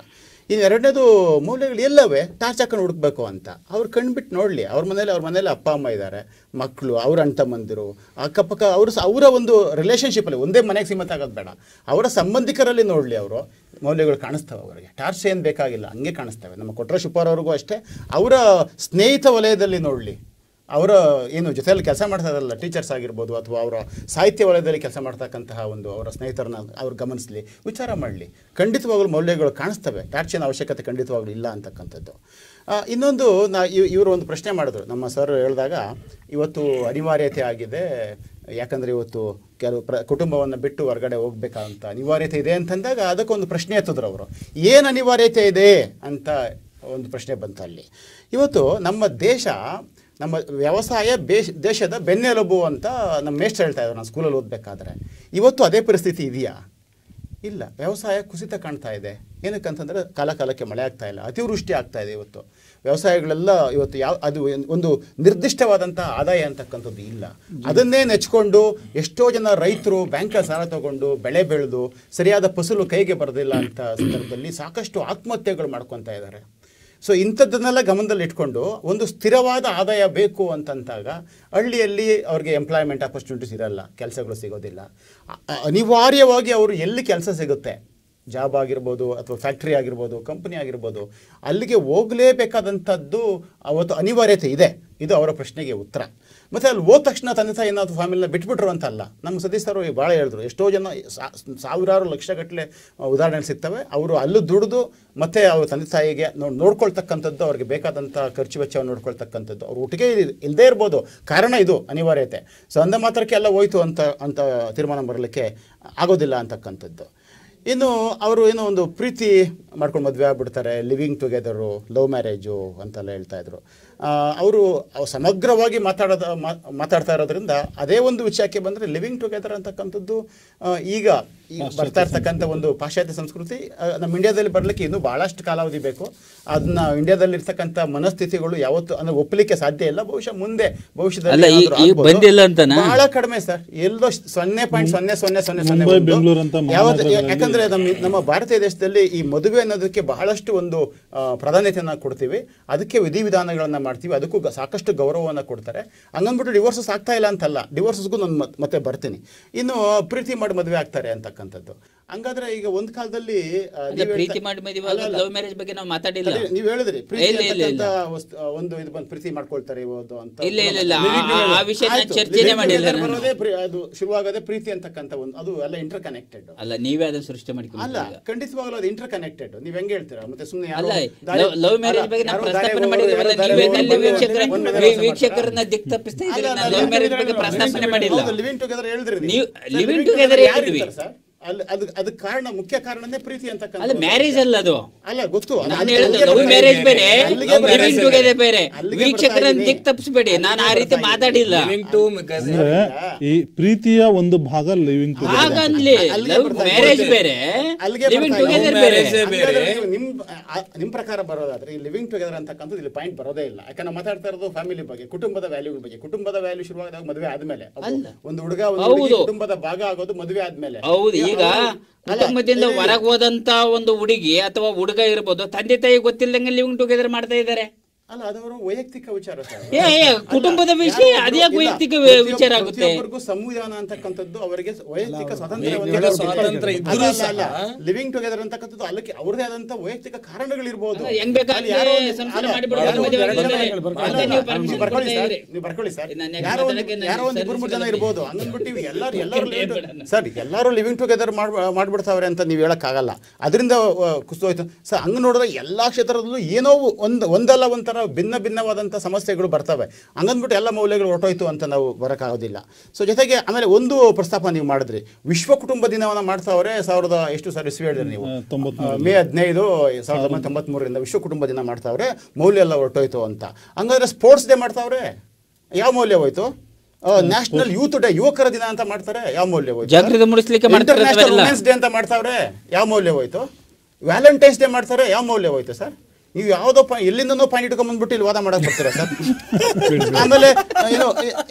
ಇನ್ನು ಎರಡನೇದು ಮೌಲ್ಯಗಳು ಎಲ್ಲವೇ ಟಾರ್ಚ್ ಹಾಕೊಂಡು ಹುಡುಕ್ಬೇಕು ಅಂತ ಅವ್ರು ಕಣ್ಬಿಟ್ಟು ನೋಡಲಿ. ಅವ್ರ ಮನೇಲಿ ಅಪ್ಪ ಅಮ್ಮ ಇದ್ದಾರೆ, ಮಕ್ಕಳು, ಅವ್ರ ಅಣ್ಣ ತಮ್ಮಂದಿರು, ಅಕ್ಕಪಕ್ಕ ಅವರ ಒಂದು ರಿಲೇಷನ್ಶಿಪ್ಪಲ್ಲಿ ಒಂದೇ ಮನೆಗೆ ಸೀಮಿತ ಆಗೋದು ಬೇಡ, ಅವರ ಸಂಬಂಧಿಕರಲ್ಲಿ ನೋಡಲಿ ಅವರು ಮೌಲ್ಯಗಳು ಕಾಣಿಸ್ತವೆ. ಅವರಿಗೆ ಟಾರ್ಚ್ ಏನು ಬೇಕಾಗಿಲ್ಲ, ಹಂಗೆ ಕಾಣಿಸ್ತವೆ. ನಮ್ಮ ಕೊಟ್ರ ಶಿವಪ್ಪ ಅವ್ರಿಗೂ ಅಷ್ಟೇ, ಅವರ ಸ್ನೇಹಿತ ವಲಯದಲ್ಲಿ ನೋಡಲಿ, ಅವರ ಏನು ಜೊತೆಯಲ್ಲಿ ಕೆಲಸ ಮಾಡ್ತಾ ಇರಲ್ಲ ಟೀಚರ್ಸ್ ಆಗಿರ್ಬೋದು ಅಥವಾ ಅವರ ಸಾಹಿತ್ಯ ವಲಯದಲ್ಲಿ ಕೆಲಸ ಮಾಡ್ತಕ್ಕಂತಹ ಒಂದು ಅವರ ಸ್ನೇಹಿತರನ್ನ ಅವ್ರು ಗಮನಿಸಲಿ, ವಿಚಾರ ಮಾಡಲಿ, ಖಂಡಿತವಾಗಲೂ ಮೌಲ್ಯಗಳು ಕಾಣಿಸ್ತವೆ. ಟಾರ್ಚಿನ ಅವಶ್ಯಕತೆ ಖಂಡಿತವಾಗ್ಲೂ ಇಲ್ಲ ಅಂತಕ್ಕಂಥದ್ದು. ಇನ್ನೊಂದು ಇವರು ಒಂದು ಪ್ರಶ್ನೆ ಮಾಡಿದ್ರು ನಮ್ಮ ಸರ್ ಹೇಳಿದಾಗ, ಇವತ್ತು ಅನಿವಾರ್ಯತೆ ಆಗಿದೆ, ಯಾಕಂದರೆ ಇವತ್ತು ಕೆಲವು ಕುಟುಂಬವನ್ನು ಬಿಟ್ಟು ಹೊರಗಡೆ ಹೋಗ್ಬೇಕಂತ ಅನಿವಾರ್ಯತೆ ಇದೆ ಅಂತಂದಾಗ ಅದಕ್ಕೊಂದು ಪ್ರಶ್ನೆ ಎತ್ತಿದ್ರು ಅವರು. ಏನು ಅನಿವಾರ್ಯತೆ ಇದೆ ಅಂತ ಒಂದು ಪ್ರಶ್ನೆ ಬಂತು ಅಲ್ಲಿ. ಇವತ್ತು ನಮ್ಮ ದೇಶ, ನಮ್ಮ ವ್ಯವಸಾಯ ದೇಶದ ಬೆನ್ನೆಲುಬು ಅಂತ ನಮ್ಮ ಮೇಷ್ಟ್ರು ಹೇಳ್ತಾ ಇದ್ದಾರೆ ನಾನು ಸ್ಕೂಲಲ್ಲಿ ಓದಬೇಕಾದ್ರೆ. ಇವತ್ತು ಅದೇ ಪರಿಸ್ಥಿತಿ ಇದೆಯಾ? ಇಲ್ಲ. ವ್ಯವಸಾಯ ಕುಸಿತ ಕಾಣ್ತಾ ಇದೆ. ಏನಕ್ಕಂತಂದರೆ ಕಾಲಕ್ಕೆ ಮಳೆ ಆಗ್ತಾ ಇಲ್ಲ, ಅತಿವೃಷ್ಟಿ ಆಗ್ತಾ ಇದೆ. ಇವತ್ತು ವ್ಯವಸಾಯಗಳೆಲ್ಲ ಇವತ್ತು ಅದು ಒಂದು ನಿರ್ದಿಷ್ಟವಾದಂಥ ಆದಾಯ ಅಂತಕ್ಕಂಥದ್ದು ಇಲ್ಲ. ಅದನ್ನೇ ನೆಚ್ಕೊಂಡು ಎಷ್ಟೋ ಜನ ರೈತರು ಬ್ಯಾಂಕಲ್ಲಿ ಸಾಲ ತಗೊಂಡು ಬೆಳೆ ಬೆಳೆದು ಸರಿಯಾದ ಫಸಲು ಕೈಗೆ ಬರೋದಿಲ್ಲ ಅಂತ ಸಂದರ್ಭದಲ್ಲಿ ಸಾಕಷ್ಟು ಆತ್ಮಹತ್ಯೆಗಳು ಮಾಡ್ಕೊತಾ ಇದ್ದಾರೆ. ಸೊ ಇಂಥದ್ದನ್ನೆಲ್ಲ ಗಮನದಲ್ಲಿ ಇಟ್ಕೊಂಡು ಒಂದು ಸ್ಥಿರವಾದ ಆದಾಯ ಬೇಕು ಅಂತಂದಾಗ ಹಳ್ಳಿಯಲ್ಲಿ ಅವ್ರಿಗೆ ಎಂಪ್ಲಾಯ್ಮೆಂಟ್ ಆಪರ್ಚುನಿಟೀಸ್ ಇರಲ್ಲ, ಕೆಲಸಗಳು ಸಿಗೋದಿಲ್ಲ. ಅನಿವಾರ್ಯವಾಗಿ ಅವರು ಎಲ್ಲಿ ಕೆಲಸ ಸಿಗುತ್ತೆ, ಜಾಬ್ ಆಗಿರ್ಬೋದು ಅಥವಾ ಫ್ಯಾಕ್ಟ್ರಿ ಆಗಿರ್ಬೋದು, ಕಂಪ್ನಿ ಆಗಿರ್ಬೋದು, ಅಲ್ಲಿಗೆ ಹೋಗಲೇಬೇಕಾದಂಥದ್ದು ಅವತ್ತು ಅನಿವಾರ್ಯತೆ ಇದೆ. ಇದು ಅವರ ಪ್ರಶ್ನೆಗೆ ಉತ್ತರ. ಮತ್ತು ಅಲ್ಲಿ ಹೋದ ತಕ್ಷಣ ತಂದೆ ತಾಯಿ ಏನಾದರೂ ಫ್ಯಾಮಿಲಿನ ಬಿಟ್ಬಿಟ್ರು ಅಂತಲ್ಲ. ನಮ್ಮ ಸತೀಶ್ ಅವರು ಭಾಳ ಹೇಳಿದ್ರು, ಎಷ್ಟೋ ಜನ ಸಾವಿರಾರು ಲಕ್ಷಗಟ್ಟಲೆ ಉದಾಹರಣೆ ಸಿಗ್ತವೆ. ಅವರು ಅಲ್ಲೂ ದುಡಿದು ಮತ್ತು ಅವ್ರ ತಂದೆ ತಾಯಿಗೆ ನೋಡ್ಕೊಳ್ತಕ್ಕಂಥದ್ದು, ಅವ್ರಿಗೆ ಬೇಕಾದಂಥ ಖರ್ಚು ವೆಚ್ಚವನ್ನು ನೋಡ್ಕೊಳ್ತಕ್ಕಂಥದ್ದು, ಅವ್ರು ಒಟ್ಟಿಗೆ ಇಲ್ಲದೇ ಇರ್ಬೋದು. ಕಾರಣ ಇದು ಅನಿವಾರ್ಯತೆ. ಸೊ ಅಂದ ಮಾತ್ರಕ್ಕೆ ಎಲ್ಲ ಹೋಯ್ತು ಅಂತ ತೀರ್ಮಾನ ಬರಲಿಕ್ಕೆ ಆಗೋದಿಲ್ಲ ಅಂತಕ್ಕಂಥದ್ದು. ಇನ್ನು ಅವರು ಏನೋ ಒಂದು ಪ್ರೀತಿ ಮಾಡ್ಕೊಂಡು ಮದುವೆ ಆಗ್ಬಿಡ್ತಾರೆ, ಲಿವಿಂಗ್ ಟುಗೆದರು, ಲವ್ ಮ್ಯಾರೇಜು ಅಂತೆಲ್ಲ ಹೇಳ್ತಾಯಿದ್ರು. ಅವರು ಸಮಗ್ರವಾಗಿ ಮಾತಾಡ್ತಾ ಇರೋದ್ರಿಂದ ಅದೇ ಒಂದು ವಿಷಯಕ್ಕೆ ಬಂದರೆ ಲಿವಿಂಗ್ ಟುಗೆದರ್ ಅಂತಕ್ಕಂಥದ್ದು ಈಗ ಬರ್ತಾ ಇರ್ತಕ್ಕಂಥ ಒಂದು ಪಾಶ್ಚಾತ್ಯ ಸಂಸ್ಕೃತಿ ನಮ್ಮ ಇಂಡಿಯಾದಲ್ಲಿ ಬರಲಿಕ್ಕೆ ಇನ್ನೂ ಭಾಳಷ್ಟು ಕಾಲಾವಧಿ ಬೇಕು. ಅದನ್ನ ಇಂಡಿಯಾದಲ್ಲಿ ಇರ್ತಕ್ಕಂಥ ಮನಸ್ಥಿತಿಗಳು ಯಾವತ್ತು ಅಂದರೆ ಒಪ್ಪಲಿಕ್ಕೆ ಸಾಧ್ಯ ಇಲ್ಲ. ಬಹುಶಃ ಮುಂದೆ ಭವಿಷ್ಯದಲ್ಲಿ ಬಹಳ ಕಡಿಮೆ ಸರ್, ಎಲ್ಲೋ 0.0000 ಯಾವತ್ತು. ಯಾಕಂದರೆ ನಮ್ಮ ಭಾರತೀಯ ದೇಶದಲ್ಲಿ ಈ ಮದುವೆ ಅನ್ನೋದಕ್ಕೆ ಬಹಳಷ್ಟು ಒಂದು ಪ್ರಾಧಾನ್ಯತೆಯನ್ನು ಕೊಡ್ತೀವಿ, ಅದಕ್ಕೆ ವಿಧಿವಿಧಾನಗಳನ್ನು ಮಾಡ್ತೀವಿ, ಅದಕ್ಕೂ ಸಾಕಷ್ಟು ಗೌರವವನ್ನು ಕೊಡ್ತಾರೆ. ಹಂಗಂದ್ಬಿಟ್ಟು ಡಿವೋರ್ಸಸ್ ಆಗ್ತಾ ಇಲ್ಲ ಅಂತಲ್ಲ, ಡಿವೋರ್ಸಸ್ಗೂ ನಾನು ಮತ್ತೆ ಬರ್ತೀನಿ. ಇನ್ನು ಪ್ರೀತಿ ಮಾಡಿ ಮದುವೆ ಆಗ್ತಾರೆ ಅಂತಕ್ಕಂಥದ್ದು. ಹಂಗಾದ್ರೆ ಈಗ ಒಂದು ಕಾಲದಲ್ಲಿ ಪ್ರೀತಿ ಮಾಡಿ ಮದುವೆ ಲವ್ ಮ್ಯಾರೇಜ್ ಬಗ್ಗೆ ನಾವು ಮಾತಾಡಿಲ್ಲ. ನೀವು ಹೇಳಿದ್ರಿ ಒಂದು ಇದು ಬಂದು ಪ್ರೀತಿ ಮಾಡ್ಕೊಳ್ತಾರೆ ಇವತ್ತು ಅಂತ. ಆ ವಿಷಯ ಚರ್ಚೆನೇ ಮಾಡಿಲ್ಲ. ಅದು ಶುರುವಾಗದೆ ಪ್ರೀತಿ ಅಂತಕ್ಕಂಥ ಒಂದು ಅದು ಎಲ್ಲ ಇಂಟರ್ ಕನೆಕ್ಟೆಡ್ ಅಲ್ಲ. ನೀವೇ ಅದನ್ನ ಸೃಷ್ಟಿ ಮಾಡ್ಕೊಂಡು ಅಲ್ಲ, ಖಂಡಿತವಾಗ್ಲೂ ಅದು ಇಂಟರ್ ಕನೆಕ್ಟೆಡ್. ನೀವ್ ಹೆಂಗೆ ಹೇಳ್ತೀರಾ? ಮತ್ತೆ ಸುಮ್ಮನೆ ಲವ್ ಮ್ಯಾರೇಜ್ ಬಗ್ಗೆ ನಾವು ಪ್ರಸ್ತಾಪನೆ ಮಾಡಿದ್ವಲ್ಲ, ವೀಕ್ಷಕರನ್ನ ದಿಕ್ ತಪ್ಪಿಸ್ತಾ ಇದ್ದೀರಾ. ಲವ್ ಮ್ಯಾರೇಜ್ ಬಗ್ಗೆ ಪ್ರಸ್ತಾಪನೆ ಮಾಡಿಲ್ಲ. ಲಿವಿಂಗ್ ಟುಗೆದರ್ ಹೇಳಿದ್ರಿ, ಲಿವಿಂಗ್ ಟುಗೆದರ್ ಹೇಳಿದ್ವಿ. ಅದಕ್ಕೆ ಕಾರಣ, ಮುಖ್ಯ ಕಾರಣನೇ ಪ್ರೀತಿ ಅಂತಕ್ಕಂಥ. ಅಲ್ಲ, ಮ್ಯಾರೇಜ್ ಅಲ್ಲ ಅದು. ಅಲ್ಲ ಗೊತ್ತು, ಲವ್ ಮ್ಯಾರೇಜ್ ಬೇರೆ, ಲಿವಿಂಗ್ ಟುಗೆದರ್ ಬೇರೆ. ವೀಕ್ಷಕರನ್ನ ದಿಕ್ ತಪ್ಪಿಸಬೇಡಿ, ನಾನು ಆ ರೀತಿ ಮಾತಾಡಿಲ್ಲ. ಈ ಪ್ರೀತಿಯ ಒಂದು ಭಾಗ ಲಿವಿಂಗ್ ಟುಗೆದರ್, ಲವ್ ಮ್ಯಾರೇಜ್ ಬೇರೆ, ಲಿವಿಂಗ್ ಟುಗೆದರ್ ಬೇರೆ. ನಿಮ್ ಪ್ರಕಾರ ಬರೋದಾದ್ರೆ ಈ ಲಿವಿಂಗ್ ಟುಗೆದರ್ ಅಂತಕ್ಕಂಥದ್ದು ಇಲ್ಲಿ ಪಾಯಿಂಟ್ ಬರೋದೇ ಇಲ್ಲ. ಯಾಕಂದ್ರೆ ಮಾತಾಡ್ತಾ ಇರೋದು ಫ್ಯಾಮಿಲಿ ಬಗ್ಗೆ, ಕುಟುಂಬದ ವ್ಯಾಲ್ಯೂ ಬಗ್ಗೆ. ಕುಟುಂಬದ ವ್ಯಾಲ್ಯೂ ಶುರುವಾದಾಗ ಮದುವೆ ಆದ್ಮೇಲೆ, ಒಂದು ಹುಡುಗ ಕುಟುಂಬದ ಭಾಗ ಆಗೋದು ಮದುವೆ ಆದ್ಮೇಲೆ. ಹೌದು. ಈಗ ಕುಟುಂಬದಿಂದ ಹೊರಗೆ ಹೋದಂತ ಒಂದು ಹುಡುಗಿ ಅಥವಾ ಹುಡುಗ ಇರ್ಬೋದು, ತಂದೆ ತಾಯಿ ಗೊತ್ತಿಲ್ಲದಂಗೆ ಲಿವಿಂಗ್ ಟುಗೆದರ್ ಮಾಡ್ತಾ ಇದ್ದಾರೆ. ಅಲ್ಲ, ಅದವರು ವೈಯಕ್ತಿಕ ವಿಚಾರ ಸರ್. ಕುಟುಂಬದ ವಿಷಯ ಅದೇ ವೈಯಕ್ತಿಕ ವಿಚಾರ ಆಗುತ್ತೆ. ಸಂವಿಧಾನ ಅಂತಕ್ಕಂಥದ್ದು ಅವರಿಗೆ ವೈಯಕ್ತಿಕ ಸ್ವಾತಂತ್ರ್ಯ. ಲಿವಿಂಗ್ ಟುಗೆದರ್ ಅಂತಕ್ಕಂಥದ್ದು ಅಲ್ಲಕ್ಕೆ ಅವ್ರದೇ ಆದಂತ ವೈಯಕ್ತಿಕ ಕಾರಣಗಳಿರ್ಬೋದು. ಹೆಂಗ್ ಬೇಕಾದ್ರೆ ನೀವು ಬರ್ಕೊಳ್ಳಿ ಸರ್, ಯಾರೋ ಒಂದು 3 ಜನ ಇರ್ಬೋದು. ಹಂಗನ್ಬಿಟ್ಟು ಎಲ್ಲರೂ ಲಿವಿಂಗ್ ಟುಗೆದರ್ ಮಾಡ್ಬಿಡ್ತಾವ್ರೆ ಅಂತ ನೀವು ಹೇಳಕ್ ಆಗಲ್ಲ. ಅದರಿಂದ ಕುಸಿದೋಯ್ತು ಸರ್. ಹಂಗ ನೋಡಿದ್ರೆ ಎಲ್ಲಾ ಕ್ಷೇತ್ರದಲ್ಲೂ ಏನೋ ಒಂದಲ್ಲ ಒಂಥರ ಭಿನ್ನವಾದಂಥ ಸಮಸ್ಯೆಗಳು ಬರ್ತವೆ. ಹಂಗಂದ್ಬಿಟ್ಟು ಎಲ್ಲ ಮೌಲ್ಯಗಳು ಹೊರಟೋಯ್ತು ಅಂತ ನಾವು ಬರೋಕ್ಕಾಗೋದಿಲ್ಲ. ಸೊ ಜೊತೆಗೆ ಆಮೇಲೆ ಒಂದು ಪ್ರಸ್ತಾಪ ನೀವು ಮಾಡಿದ್ರಿ, ವಿಶ್ವ ಕುಟುಂಬ ದಿನವನ್ನು ಮಾಡ್ತಾವ್ರೆ. ಎಷ್ಟು ಸರ್ ಇಸ್ವಿ ಹೇಳಿದ್ರಿ ನೀವು? ಮೇ 15, 1993 ವಿಶ್ವ ಕುಟುಂಬ ದಿನ ಮಾಡ್ತಾವ್ರೆ, ಮೌಲ್ಯ ಎಲ್ಲ ಹೊರಟೋಯ್ತು ಅಂತ. ಹಂಗಾದ್ರೆ ಸ್ಪೋರ್ಟ್ಸ್ ಡೇ ಮಾಡ್ತಾವ್ರೆ. ಯಾವ ಮೌಲ್ಯ ಹೋಯ್ತು? ನ್ಯಾಷನಲ್ ಯೂತ್ ಡೇ, ಯುವಕರ ದಿನ ಅಂತ ಮಾಡ್ತಾರೆ, ಯಾವ ಮೌಲ್ಯ ಹೋಯ್ತು? ಜಾಗೃತಿ ಮೂಡಿಸ್ಲಿಕ್ಕೆ ಇಂಟರ್ನ್ಯಾಷನಲ್ ವುಮೆನ್ಸ್ ಡೇ ಅಂತ ಮಾಡ್ತಾವ್ರೆ, ಯಾವ ಮೌಲ್ಯ ಹೋಯ್ತು? ವ್ಯಾಲೆಂಟೈನ್ಸ್ ಡೇ ಮಾಡ್ತಾರೆ, ಯಾವ ಮೌಲ್ಯ ಹೋಯ್ತು ಸರ್? ನೀವು ಯಾವುದೋ ಎಲ್ಲಿಂದನೋ ಪಾಯಿಂಟ್ ಇಟ್ಕೊಂಡ್ಬಂದ್ಬಿಟ್ಟು ಇಲ್ಲಿ ವಾದ ಮಾಡಕ್ ಬರ್ತೀರಾ ಸರ್? ಆಮೇಲೆ ಏನೋ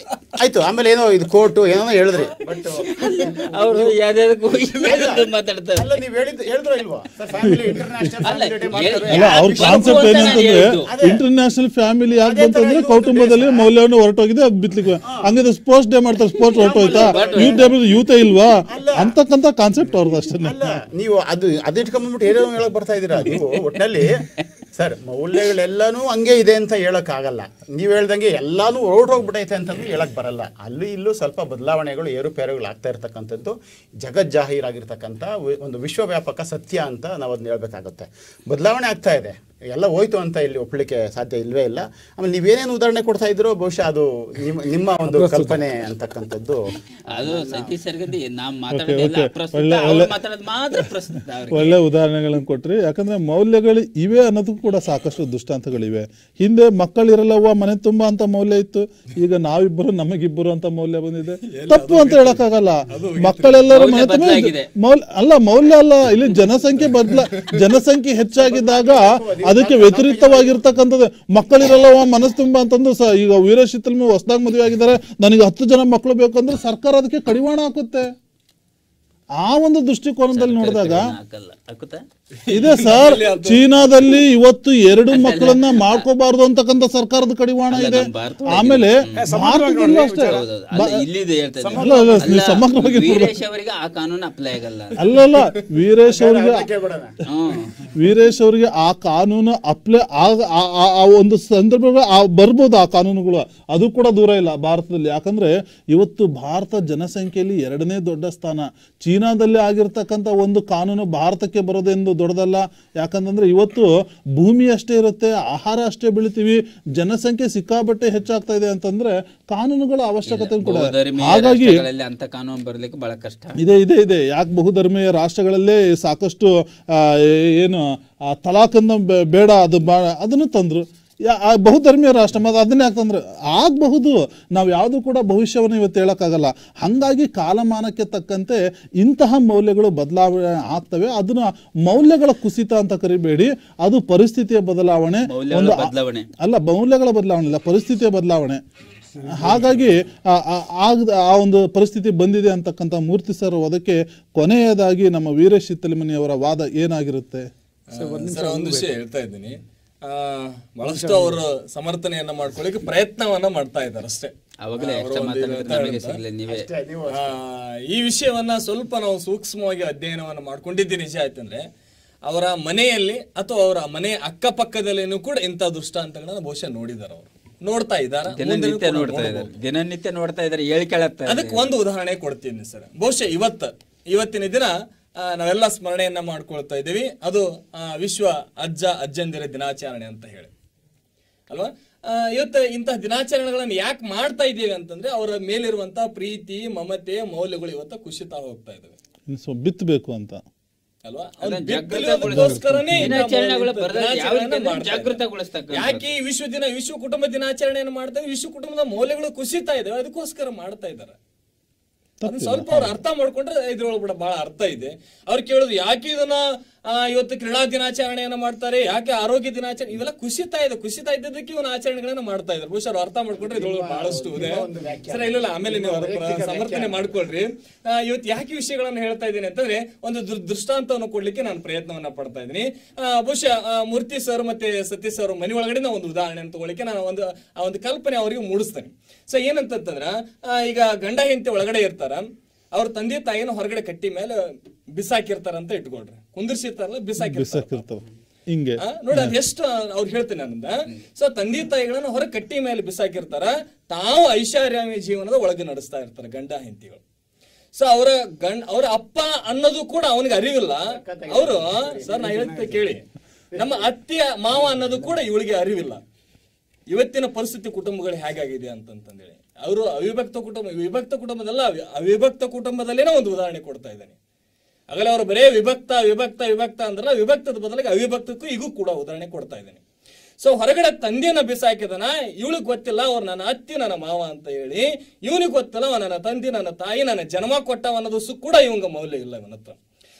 ಆಯ್ತು, ಆಮೇಲೆ ಏನೋ ಇದು ಕೋರ್ಟು ಏನೋ ಹೇಳಿದ್ರಿ, ಬಟ್ ಅವರು ಮಾತಾಡ್ತಾರೆ. ಅಲ್ಲ, ನೀವು ಹೇಳಿದ್ರು ಇಲ್ವಾ ಸರ್? ಫ್ಯಾಮಿಲಿ ಇಂಟರ್ನ್ಯಾಷನಲ್ ಡೇ ಮಾಡ್ತಾರೆ. ಅಲ್ಲ, ಅವ್ರ ಕಾನ್ಸೆಪ್ಟ್ ಏನಂತಂದ್ರೆ ಇಂಟರ್ನ್ಯಾಷನಲ್ ಫ್ಯಾಮಿಲಿ ಯಾಕಂತಂದ್ರೆ ಕೌಟುಂಬದಲ್ಲಿ ಮೌಲ್ಯವನ್ನು ಹೊರಟೋಗಿದೆ, ಅದು ಬಿತ್ಲಿಕ್ಕೆ. ಹಂಗಿದ್ರೆ ಸ್ಪೋರ್ಟ್ಸ್ ಡೇ ಮಾಡ್ತಾರೆ, ಸ್ಪೋರ್ಟ್ಸ್ ಹೊರಟೋಯ್ತಾ? ಯೂತ್ ಡೇ ಯೂತೇ ಇಲ್ವಾ ಅಂತಕ್ಕಂಥ ಕಾನ್ಸೆಪ್ಟ್ ಅವ್ರದ್ದು ಅಷ್ಟೇ. ಅಲ್ಲ, ನೀವು ಅದು ಇಟ್ಕೊಂಡ್ಬಿಟ್ಟು ಏನೋ ಹೇಳಕ್ ಬರ್ತಾ ಇದ್ದೀರಾ ನೀವು. ಒಟ್ಟಿನಲ್ಲಿ ಸರ್, ಮೌಲ್ಯಗಳೆಲ್ಲಾನು ಹಂಗೆ ಇದೆ ಅಂತ ಹೇಳೋಕ್ಕಾಗಲ್ಲ. ನೀವು ಹೇಳ್ದಂಗೆ ಎಲ್ಲಾನು ಹೊರಟೋಗ್ಬಿಟ್ಟೈತೆ ಅಂತಂದು ಹೇಳಕ್ ಬರಲ್ಲ. ಅಲ್ಲೂ ಇಲ್ಲೂ ಸ್ವಲ್ಪ ಬದಲಾವಣೆಗಳು, ಏರುಪೇರುಗಳು ಆಗ್ತಾ ಇರ್ತಕ್ಕಂಥದ್ದು ಜಗಜ್ಜಾಹೀರಾಗಿರ್ತಕ್ಕಂಥ ಒಂದು ವಿಶ್ವವ್ಯಾಪಕ ಸತ್ಯ ಅಂತ ನಾವು ಅದನ್ನ ಹೇಳ್ಬೇಕಾಗುತ್ತೆ. ಬದಲಾವಣೆ ಆಗ್ತಾ ಇದೆ, ಎಲ್ಲ ಹೋಯ್ತು ಅಂತ ಇಲ್ಲಿ ಒಪ್ಪಲಿಕ್ಕೆ ಸಾಧ್ಯ ಇಲ್ವೇ ಇಲ್ಲ. ಆಮೇಲೆ ನೀವೇನೇನು ಉದಾಹರಣೆ ಕೊಡ್ತಾ ಇದ್ರೋ ಬಹುಶಃ ಅದು ನಿಮ್ಮ ಒಂದು ಕಲ್ಪನೆ ಅಂತಕ್ಕಂಥದ್ದು. ಅದು ಸತೀಶ್ ಸರ್ಗದಿ ಒಳ್ಳೆ ಉದಾಹರಣೆಗಳನ್ನು ಕೊಟ್ರಿ. ಯಾಕಂದ್ರೆ ಮೌಲ್ಯಗಳು ಇವೆ ಅನ್ನೋದಕ್ಕೂ ಕೂಡ ಸಾಕಷ್ಟು ದೃಷ್ಟಾಂತಗಳಿವೆ. ಹಿಂದೆ ಮಕ್ಕಳಿರಲ್ಲವ್ವ ಮನೆ ತುಂಬಾ ಅಂತ ಮೌಲ್ಯ ಇತ್ತು, ಈಗ ನಾವಿಬ್ಬರು ನಮಗಿಬ್ಬರು ಅಂತ ಮೌಲ್ಯ ಬಂದಿದೆ. ತಪ್ಪು ಅಂತ ಹೇಳಕ್ಕಾಗಲ್ಲ. ಮಕ್ಕಳೆಲ್ಲರೂ ಮನೆ ತುಂಬ ಅಲ್ಲ, ಮೌಲ್ಯ ಅಲ್ಲ, ಇಲ್ಲಿ ಜನಸಂಖ್ಯೆ ಹೆಚ್ಚಾಗಿದ್ದಾಗ ಅದಕ್ಕೆ ವ್ಯತಿರಿಕ್ತವಾಗಿರ್ತಕ್ಕಂಥದ್ದು. ಮಕ್ಕಳಿರಲ್ಲವ ಮನಸ್ಸು ತುಂಬ ಅಂತಂದು ಈಗ ವೀರೇಶ್ ಚಿತ್ತಲ್ಮು ಹೊಸದಾಗಿ ಮದುವೆ ಆಗಿದ್ದಾರೆ, ನನಗೆ 10 ಜನ ಮಕ್ಕಳು ಬೇಕು ಅಂದ್ರೆ ಸರ್ಕಾರ ಅದಕ್ಕೆ ಕಡಿವಾಣ ಹಾಕುತ್ತೆ. ಆ ಒಂದು ದೃಷ್ಟಿಕೋನದಲ್ಲಿ ನೋಡಿದಾಗ ಇದೆ ಸರ್. ಚೀನಾದಲ್ಲಿ ಇವತ್ತು 2 ಮಕ್ಕಳನ್ನ ಮಾಡ್ಕೋಬಾರ್ದು ಅಂತಕ್ಕಂಥ ಸರ್ಕಾರದ ಕಡಿವಾಣ ಇದೆ. ಆಮೇಲೆ ಭಾರತದಲ್ಲೂ ಅಷ್ಟೇ ಸಮಗ್ರವಾಗಿ ಅಲ್ಲಲ್ಲ, ವೀರೇಶ್ ಅವರಿಗೆ ಆ ಕಾನೂನು ಅಪ್ಲೈ ಆ ಒಂದು ಸಂದರ್ಭ ಬರ್ಬೋದು. ಆ ಕಾನೂನುಗಳು ಅದು ಕೂಡ ದೂರ ಇಲ್ಲ ಭಾರತದಲ್ಲಿ. ಯಾಕಂದ್ರೆ ಇವತ್ತು ಭಾರತ ಜನಸಂಖ್ಯೆಯಲ್ಲಿ 2ನೇ ದೊಡ್ಡ ಸ್ಥಾನ. ಚೀನಾದಲ್ಲಿ ಆಗಿರ್ತಕ್ಕಂಥ ಒಂದು ಕಾನೂನು ಭಾರತಕ್ಕೆ ಬರೋದೆಂದು ದೊಡ್ಡದಲ್ಲ. ಯಾಕಂತಂದ್ರೆ ಇವತ್ತು ಭೂಮಿ ಅಷ್ಟೇ ಇರುತ್ತೆ, ಆಹಾರ ಅಷ್ಟೇ ಬೆಳಿತೀವಿ, ಜನಸಂಖ್ಯೆ ಸಿಕ್ಕಾಬಟ್ಟೆ ಹೆಚ್ಚಾಗ್ತಾ ಇದೆ ಅಂತಂದ್ರೆ ಕಾನೂನುಗಳ ಅವಶ್ಯಕತೆ ಕೂಡ. ಹಾಗಾಗಿ ಅಂತ ಕಾನೂನು ಬರ್ಲಿಕ್ಕೆ ಬಹಳ ಕಷ್ಟ ಇದೆ. ಯಾಕೆ ಬಹುಧರ್ಮೀಯ ರಾಷ್ಟ್ರಗಳಲ್ಲೇ ಸಾಕಷ್ಟು ಏನು ತಲಾಖ್ ಅನ್ನ ಬೇಡ ಅದನ್ನು ತಂದ್ರು. ಬಹುಧರ್ಮೀಯ ರಾಷ್ಟ್ರ ಮತ್ತು ಅದನ್ನೇ ಯಾಕಂದ್ರೆ ಆಗಬಹುದು. ನಾವು ಯಾವುದು ಕೂಡ ಭವಿಷ್ಯವನ್ನು ಇವತ್ತು ಹೇಳೋಕ್ಕಾಗಲ್ಲ. ಹಾಗಾಗಿ ಕಾಲಮಾನಕ್ಕೆ ತಕ್ಕಂತೆ ಇಂತಹ ಮೌಲ್ಯಗಳು ಬದಲಾವಣೆ ಆಗ್ತವೆ. ಅದನ್ನ ಮೌಲ್ಯಗಳ ಕುಸಿತ ಅಂತ ಕರಿಬೇಡಿ, ಅದು ಪರಿಸ್ಥಿತಿಯ ಬದಲಾವಣೆ. ಅಲ್ಲ, ಮೌಲ್ಯಗಳ ಬದಲಾವಣೆ ಇಲ್ಲ, ಪರಿಸ್ಥಿತಿಯ ಬದಲಾವಣೆ. ಹಾಗಾಗಿ ಆ ಒಂದು ಪರಿಸ್ಥಿತಿ ಬಂದಿದೆ ಅಂತಕ್ಕಂಥ ಮೂರ್ತಿ ಸರ್ ಅದಕ್ಕೆ ಕೊನೆಯದಾಗಿ ನಮ್ಮ ವೀರೇಶ್ ಚಿತ್ತಲಮನಿ ಅವರ ವಾದ ಏನಾಗಿರುತ್ತೆ? ಒಂದು ವಿಷಯ ಹೇಳ್ತಾ ಇದ್ದೀನಿ. ಬಹಳಷ್ಟು ಅವರು ಸಮರ್ಥನೆಯನ್ನ ಮಾಡ್ಕೊಳ್ಳಿಕ್ಕೆ ಪ್ರಯತ್ನವನ್ನ ಮಾಡ್ತಾ ಇದ್ದಾರೆ ಅಷ್ಟೇ. ಈ ವಿಷಯವನ್ನ ಸ್ವಲ್ಪ ನಾವು ಸೂಕ್ಷ್ಮವಾಗಿ ಅಧ್ಯಯನವನ್ನ ಮಾಡ್ಕೊಂಡಿದ್ದು ನಿಜ ಆಯ್ತಂದ್ರೆ ಅವರ ಮನೆಯಲ್ಲಿ ಅಥವಾ ಅವರ ಮನೆಯ ಅಕ್ಕಪಕ್ಕದಲ್ಲಿನೂ ಕೂಡ ಇಂಥ ದೃಷ್ಟಾಂತಗಳನ್ನ ಬಹುಶಃ ನೋಡಿದಾರೆ, ಅವರು ನೋಡ್ತಾ ಇದ್ದಾರೆ, ದಿನನಿತ್ಯ ನೋಡ್ತಾ ಇದ್ದಾರೆ, ಹೇಳಿ ಕೇಳುತ್ತಾರೆ. ಅದಕ್ಕೆ ಒಂದು ಉದಾಹರಣೆ ಕೊಡ್ತೀನಿ ಸರ್. ಬಹುಶಃ ಇವತ್ತಿನ ದಿನ ನಾವೆಲ್ಲ ಸ್ಮರಣೆಯನ್ನ ಮಾಡ್ಕೊಳ್ತಾ ಇದ್ದೀವಿ. ಅದು ವಿಶ್ವ ಅಜ್ಜಂದಿರ ದಿನಾಚರಣೆ ಅಂತ ಹೇಳಿ ಅಲ್ವಾ. ಇವತ್ತು ಇಂತಹ ದಿನಾಚರಣೆಗಳನ್ನು ಯಾಕೆ ಮಾಡ್ತಾ ಇದ್ದೀವಿ ಅಂತಂದ್ರೆ ಅವರ ಮೇಲಿರುವಂತಹ ಪ್ರೀತಿ, ಮಮತೆ, ಮೌಲ್ಯಗಳು ಇವತ್ತು ಕುಸಿತಾ ಹೋಗ್ತಾ ಇದಾವೆ, ಬಿತ್ತಬೇಕು ಅಂತ ಅಲ್ವಾ. ಯಾಕೆ ವಿಶ್ವ ಕುಟುಂಬ ದಿನಾಚರಣೆಯನ್ನು ಮಾಡ್ತಾರೆ? ವಿಶ್ವ ಕುಟುಂಬದ ಮೌಲ್ಯಗಳು ಕುಸಿತಾ ಇದಾವೆ, ಅದಕ್ಕೋಸ್ಕರ ಮಾಡ್ತಾ ಇದ್ದಾರೆ. ಸ್ವಲ್ಪ ಅವ್ರು ಅರ್ಥ ಮಾಡ್ಕೊಂಡ್ರೆ ಇದ್ರೊಳಗೆ ಬಹಳ ಅರ್ಥ ಇದೆ. ಅವ್ರು ಕೇಳೋದು ಯಾಕೆ ಇದನ್ನ ಇವತ್ತು ಕ್ರೀಡಾ ದಿನಾಚರಣೆಯನ್ನ ಮಾಡ್ತಾರೆ, ಯಾಕೆ ಆರೋಗ್ಯ ದಿನಾಚರಣೆ, ಇವೆಲ್ಲ ಕುಸಿತಾ ಇದ್ದದಕ್ಕೆ ಇವನ್ನ ಆಚರಣೆಗಳನ್ನ ಮಾಡ್ತಾ ಇದ್ದಾರೆ. ಬಹುಶಃ ಅರ್ಥ ಮಾಡ್ಕೊಂಡ್ರೆ ಇದ್ರೊಳಗೆ ಬಹಳಷ್ಟು ಇದೆ ಸರ್. ಇಲ್ಲ, ಆಮೇಲೆ ನೀವು ಸಮರ್ಥನೆ ಮಾಡ್ಕೊಳ್ರಿ. ಇವತ್ತು ಯಾಕೆ ವಿಷಯಗಳನ್ನ ಹೇಳ್ತಾ ಇದ್ದೀನಿ ಅಂತಂದ್ರೆ ಒಂದು ದೃಷ್ಟಾಂತವನ್ನು ಕೊಡ್ಲಿಕ್ಕೆ ನಾನು ಪ್ರಯತ್ನವನ್ನ ಪಡ್ತಾ ಇದ್ದೀನಿ. ಬಹುಶಃ ಮೂರ್ತಿ ಸರ್ ಮತ್ತೆ ಸತೀಶ್ ಸರ್ ಮನೆ ಒಳಗಡೆ ಒಂದು ಉದಾಹರಣೆ ತಗೊಳ್ಳಿಕ್ಕೆ ನಾನು ಒಂದು ಕಲ್ಪನೆ ಅವರಿಗೆ ಮೂಡಿಸ್ತೇನೆ. ಸೊ ಏನಂತಂದ್ರ, ಈಗ ಗಂಡ ಹೆಂಡತಿ ಒಳಗಡೆ ಇರ್ತಾರ, ಅವ್ರ ತಂದೆ ತಾಯಿನ ಹೊರಗಡೆ ಕಟ್ಟಿ ಮೇಲೆ ಬಿಸಾಕಿರ್ತಾರ ಅಂತ ಇಟ್ಕೊಳ್ರಿ, ಕುಂದಿರ್ಸಿರ್ತಾರಲ್ಲ ಬಿಸಾಕಿರ್ತಾರ ಹಿಂಗೆ ನೋಡಿ. ಅದ್ ಎಷ್ಟು ಅವ್ರು ಹೇಳ್ತೀನಿ ನನ್ನಿಂದ. ಸೊ ತಂದೆ ತಾಯಿಗಳನ್ನ ಹೊರ ಕಟ್ಟಿ ಮೇಲೆ ಬಿಸಾಕಿರ್ತಾರ, ತಾವು ಐಷಾರಾಮಿ ಜೀವನದ ಒಳಗೆ ನಡೆಸ್ತಾ ಇರ್ತಾರೆ ಗಂಡ ಹೆಂಡತಿಗಳು. ಸೊ ಅವ್ರ ಅಪ್ಪ ಅನ್ನೋದು ಕೂಡ ಅವನಿಗೆ ಅರಿವಿಲ್ಲ. ಅವರು ಸರ್ ನಾ ಹೇಳ್ತಾ ಕೇಳಿ, ನಮ್ಮ ಅತ್ತೆಯ ಮಾವ ಅನ್ನೋದು ಕೂಡ ಇವಳಿಗೆ ಅರಿವಿಲ್ಲ. ಇವತ್ತಿನ ಪರಿಸ್ಥಿತಿ ಕುಟುಂಬಗಳು ಹೇಗಾಗಿದೆ ಅಂತಂದೇಳಿ ಅವರು ವಿಭಕ್ತ ಕುಟುಂಬದಲ್ಲೇನೋ ಒಂದು ಉದಾಹರಣೆ ಕೊಡ್ತಾ ಇದ್ದಾನೆ. ಆಗಲೇ ಅವರು ಬರೇ ವಿಭಕ್ತ ಅಂದ್ರಲ್ಲ, ವಿಭಕ್ತದ ಬದಲಿಗೆ ಅವಿಭಕ್ತಕ್ಕೂ ಈಗೂ ಕೂಡ ಉದಾಹರಣೆ ಕೊಡ್ತಾ ಇದ್ದಾನೆ. ಸೊ ಹೊರಗಡೆ ತಂದೆಯನ್ನ ಬಿಸಾಕಿದನ, ಇವಳಿಗೆ ಗೊತ್ತಿಲ್ಲ ಅವ್ರು ನನ್ನ ಅತ್ತಿ ನನ್ನ ಮಾವ ಅಂತ ಹೇಳಿ, ಇವನಿಗೆ ಗೊತ್ತಿಲ್ಲ ಅವ ನನ್ನ ತಂದೆ ನನ್ನ ತಾಯಿ ನನ್ನ ಜನ್ಮ ಕೊಟ್ಟವ ಅನ್ನೋದು ಕೂಡ ಇವಂಗ ಮೌಲ್ಯ ಇಲ್ಲ ಇವನತ್ತ.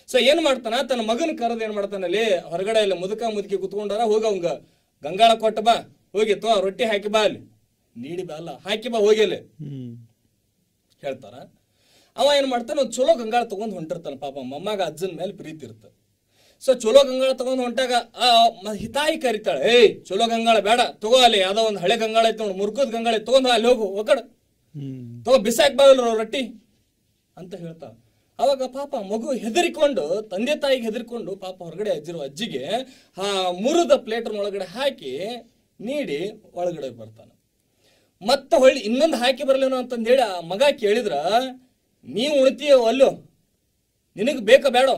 ಸೊ ಏನ್ ಮಾಡ್ತಾನ, ತನ್ನ ಮಗನ ಕರೆದು ಏನ್ ಮಾಡ್ತಾನ, ಅಲ್ಲಿ ಹೊರಗಡೆ ಅಲ್ಲಿ ಮುದುಕಿ ಕುತ್ಕೊಂಡಾರ, ಹೋಗ ಅವಂಗ ಗಂಗಾಳ ಕೊಟ್ಟ ಬಾ, ಹೋಗಿ ತೋ ರೊಟ್ಟಿ ಹಾಕಿ ಬಾ, ಅಲ್ಲಿ ನೀಡಿ ಬಾ ಅಲ್ಲ ಹಾಕಿ ಬಾ ಹೋಗಿ ಅಲ್ಲಿ ಹೇಳ್ತಾರ. ಅವ ಏನ್ ಮಾಡ್ತಾನ, ಒಂದು ಚಲೋ ಗಂಗಾಳ ತಗೊಂಡ್ ಹೊಂಟಿರ್ತಾನ. ಪಾಪ ಮೊಮ್ಮಗ ಅಜ್ಜನ ಮೇಲೆ ಪ್ರೀತಿ ಇರ್ತ. ಸೊ ಚಲೋ ಗಂಗಾಳ ತಗೊಂಡ್ ಹೊಂಟಾಗ ಹಿತಾಯಿ ಕರಿತಾಳೆ, ಏಯ್ ಚಲೋ ಗಂಗಾಳ ಬೇಡ, ತಗೋ ಅಲ್ಲಿ ಯಾವ್ದೋ ಒಂದು ಹಳೆ ಗಂಗಾಳ ಐತಿ ನೋಡಿ, ಮುರ್ಕದ ಗಂಗಾಳ ಐತಿ, ತಗೊಂಡ್ ಅಲ್ಲಿ ಹೋಗು ಒಕಡ ತಗೋ ಬಿಸಾಕ್ ಬಾ ರೊಟ್ಟಿ ಅಂತ ಹೇಳ್ತಾಳ. ಅವಾಗ ಪಾಪ ಮಗು ಹೆದರಿಕೊಂಡು, ತಂದೆ ತಾಯಿಗೆ ಹೆದರಿಕೊಂಡು ಪಾಪ ಹೊರಗಡೆ ಅಜ್ಜಿರೋ ಅಜ್ಜಿಗೆ ಮುರಿದ ಪ್ಲೇಟ್ನೊಳಗಡೆ ಹಾಕಿ ನೀಡಿ ಒಳಗಡೆ ಬರ್ತಾನ. ಮತ್ತೆ ಹೊಳ್ಳಿ ಇನ್ನೊಂದು ಹಾಕಿ ಬರ್ಲೇನೋ ಅಂತಂದು ಹೇಳಿ ಆ ಮಗ ಕೇಳಿದ್ರ, ನೀವು ಉಣ್ತೀಯೋ ಅಲ್ಲೋ, ನಿನಗೆ ಬೇಕ ಬೇಡ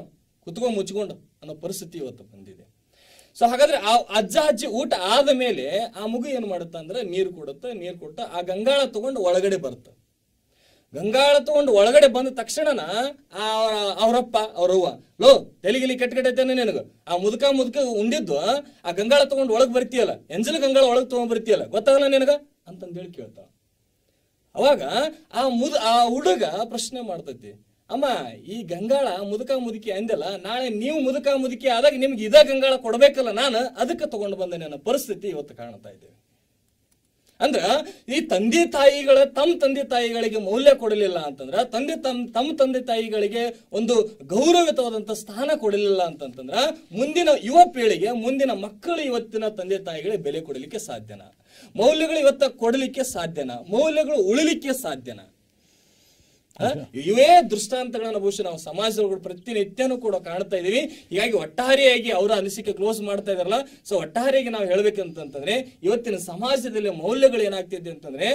ಕುತ್ಕೊಂಡ್ ಮುಚ್ಕೊಂಡು ಅನ್ನೋ ಪರಿಸ್ಥಿತಿ ಇವತ್ತು ಬಂದಿದೆ. ಸೊ ಹಾಗಾದ್ರೆ ಆ ಅಜ್ಜ ಅಜ್ಜಿ ಊಟ ಆದ ಮೇಲೆ ಆ ಮಗು ಏನ್ ಮಾಡುತ್ತ ಅಂದ್ರೆ ನೀರು ಕೊಡುತ್ತೆ. ನೀರು ಕೊಟ್ಟ ಆ ಗಂಗಾಳ ತಗೊಂಡು ಒಳಗಡೆ ಬರುತ್ತೆ. ಗಂಗಾಳ ತಗೊಂಡು ಒಳಗಡೆ ಬಂದ ತಕ್ಷಣನ ಅವರಪ್ಪ ಅವ್ರವ್ವ, ಲೋ ತೆಲಿಗಿಲಿ ಕೆಟ್ಟೈತೇನೆ ನಿನಗ, ಆ ಮುದುಕ ಉಂಡಿದ್ದು ಆ ಗಂಗಾಳ ತಗೊಂಡು ಒಳಗ್ ಬರ್ತೀಯಲ್ಲ, ಎಂಜಲ್ ಗಂಗಾಳ ಒಳಗ್ ತಗೊಂಡ್ ಬರ್ತೀಯಲ್ಲ, ಗೊತ್ತಾಗಲ್ಲ ನಿನಗ ಅಂತಂದೇಳಿ ಕೇಳ್ತಾವ. ಅವಾಗ ಆ ಹುಡುಗ ಪ್ರಶ್ನೆ ಮಾಡ್ತೈತಿ, ಅಮ್ಮ ಈ ಗಂಗಾಳ ಮುದುಕಿ ಅಂದಲ್ಲ, ನಾಳೆ ನೀವು ಮುದುಕಿ ಆದಾಗ ನಿಮ್ಗೆ ಇದ ಗಂಗಾಳ ಕೊಡ್ಬೇಕಲ್ಲ, ನಾನು ಅದಕ್ಕೆ ತಗೊಂಡು ಬಂದೆ ನನ್ನ ಪರಿಸ್ಥಿತಿ ಇವತ್ತು ಕಾಣ್ತಾ ಇದ್ದೇವೆ. ಅಂದ್ರ ಈ ತಂದೆ ತಾಯಿಗಳ ತಮ್ಮ ತಂದೆ ತಾಯಿಗಳಿಗೆ ಮೌಲ್ಯ ಕೊಡಲಿಲ್ಲ ಅಂತಂದ್ರ, ತಮ್ಮ ತಂದೆ ತಾಯಿಗಳಿಗೆ ಒಂದು ಗೌರವಿತವಾದಂತ ಸ್ಥಾನ ಕೊಡಲಿಲ್ಲ ಅಂತಂದ್ರ, ಮುಂದಿನ ಯುವ ಪೀಳಿಗೆ, ಮುಂದಿನ ಮಕ್ಕಳು ಇವತ್ತಿನ ತಂದೆ ತಾಯಿಗಳಿಗೆ ಬೆಲೆ ಕೊಡಲಿಕ್ಕೆ ಸಾಧ್ಯನಾ? ಮೌಲ್ಯಗಳು ಇವತ್ತ ಕೊಡಲಿಕ್ಕೆ ಸಾಧ್ಯನಾ? ಮೌಲ್ಯಗಳು ಉಳಿಲಿಕ್ಕೆ ಸಾಧ್ಯನಾ? ಇವೇ ದೃಷ್ಟಾಂತಗಳನ್ನ ಬಹುಶಃ ನಾವು ಸಮಾಜದೊಳಗಡೆ ಪ್ರತಿನಿತ್ಯನೂ ಕೂಡ ಕಾಣ್ತಾ ಇದೀವಿ. ಹೀಗಾಗಿ ಒಟ್ಟಾರೆಯಾಗಿ ಅವರ ಅನಿಸಿಕೆ ಕ್ಲೋಸ್ ಮಾಡ್ತಾ ಇದಾರಲ್ಲ. ಸೊ ಒಟ್ಟಾರೆಯಾಗಿ ನಾವು ಹೇಳ್ಬೇಕಂತಂದ್ರೆ, ಇವತ್ತಿನ ಸಮಾಜದಲ್ಲಿ ಮೌಲ್ಯಗಳು ಏನಾಗ್ತಿದೆ ಅಂತಂದ್ರೆ,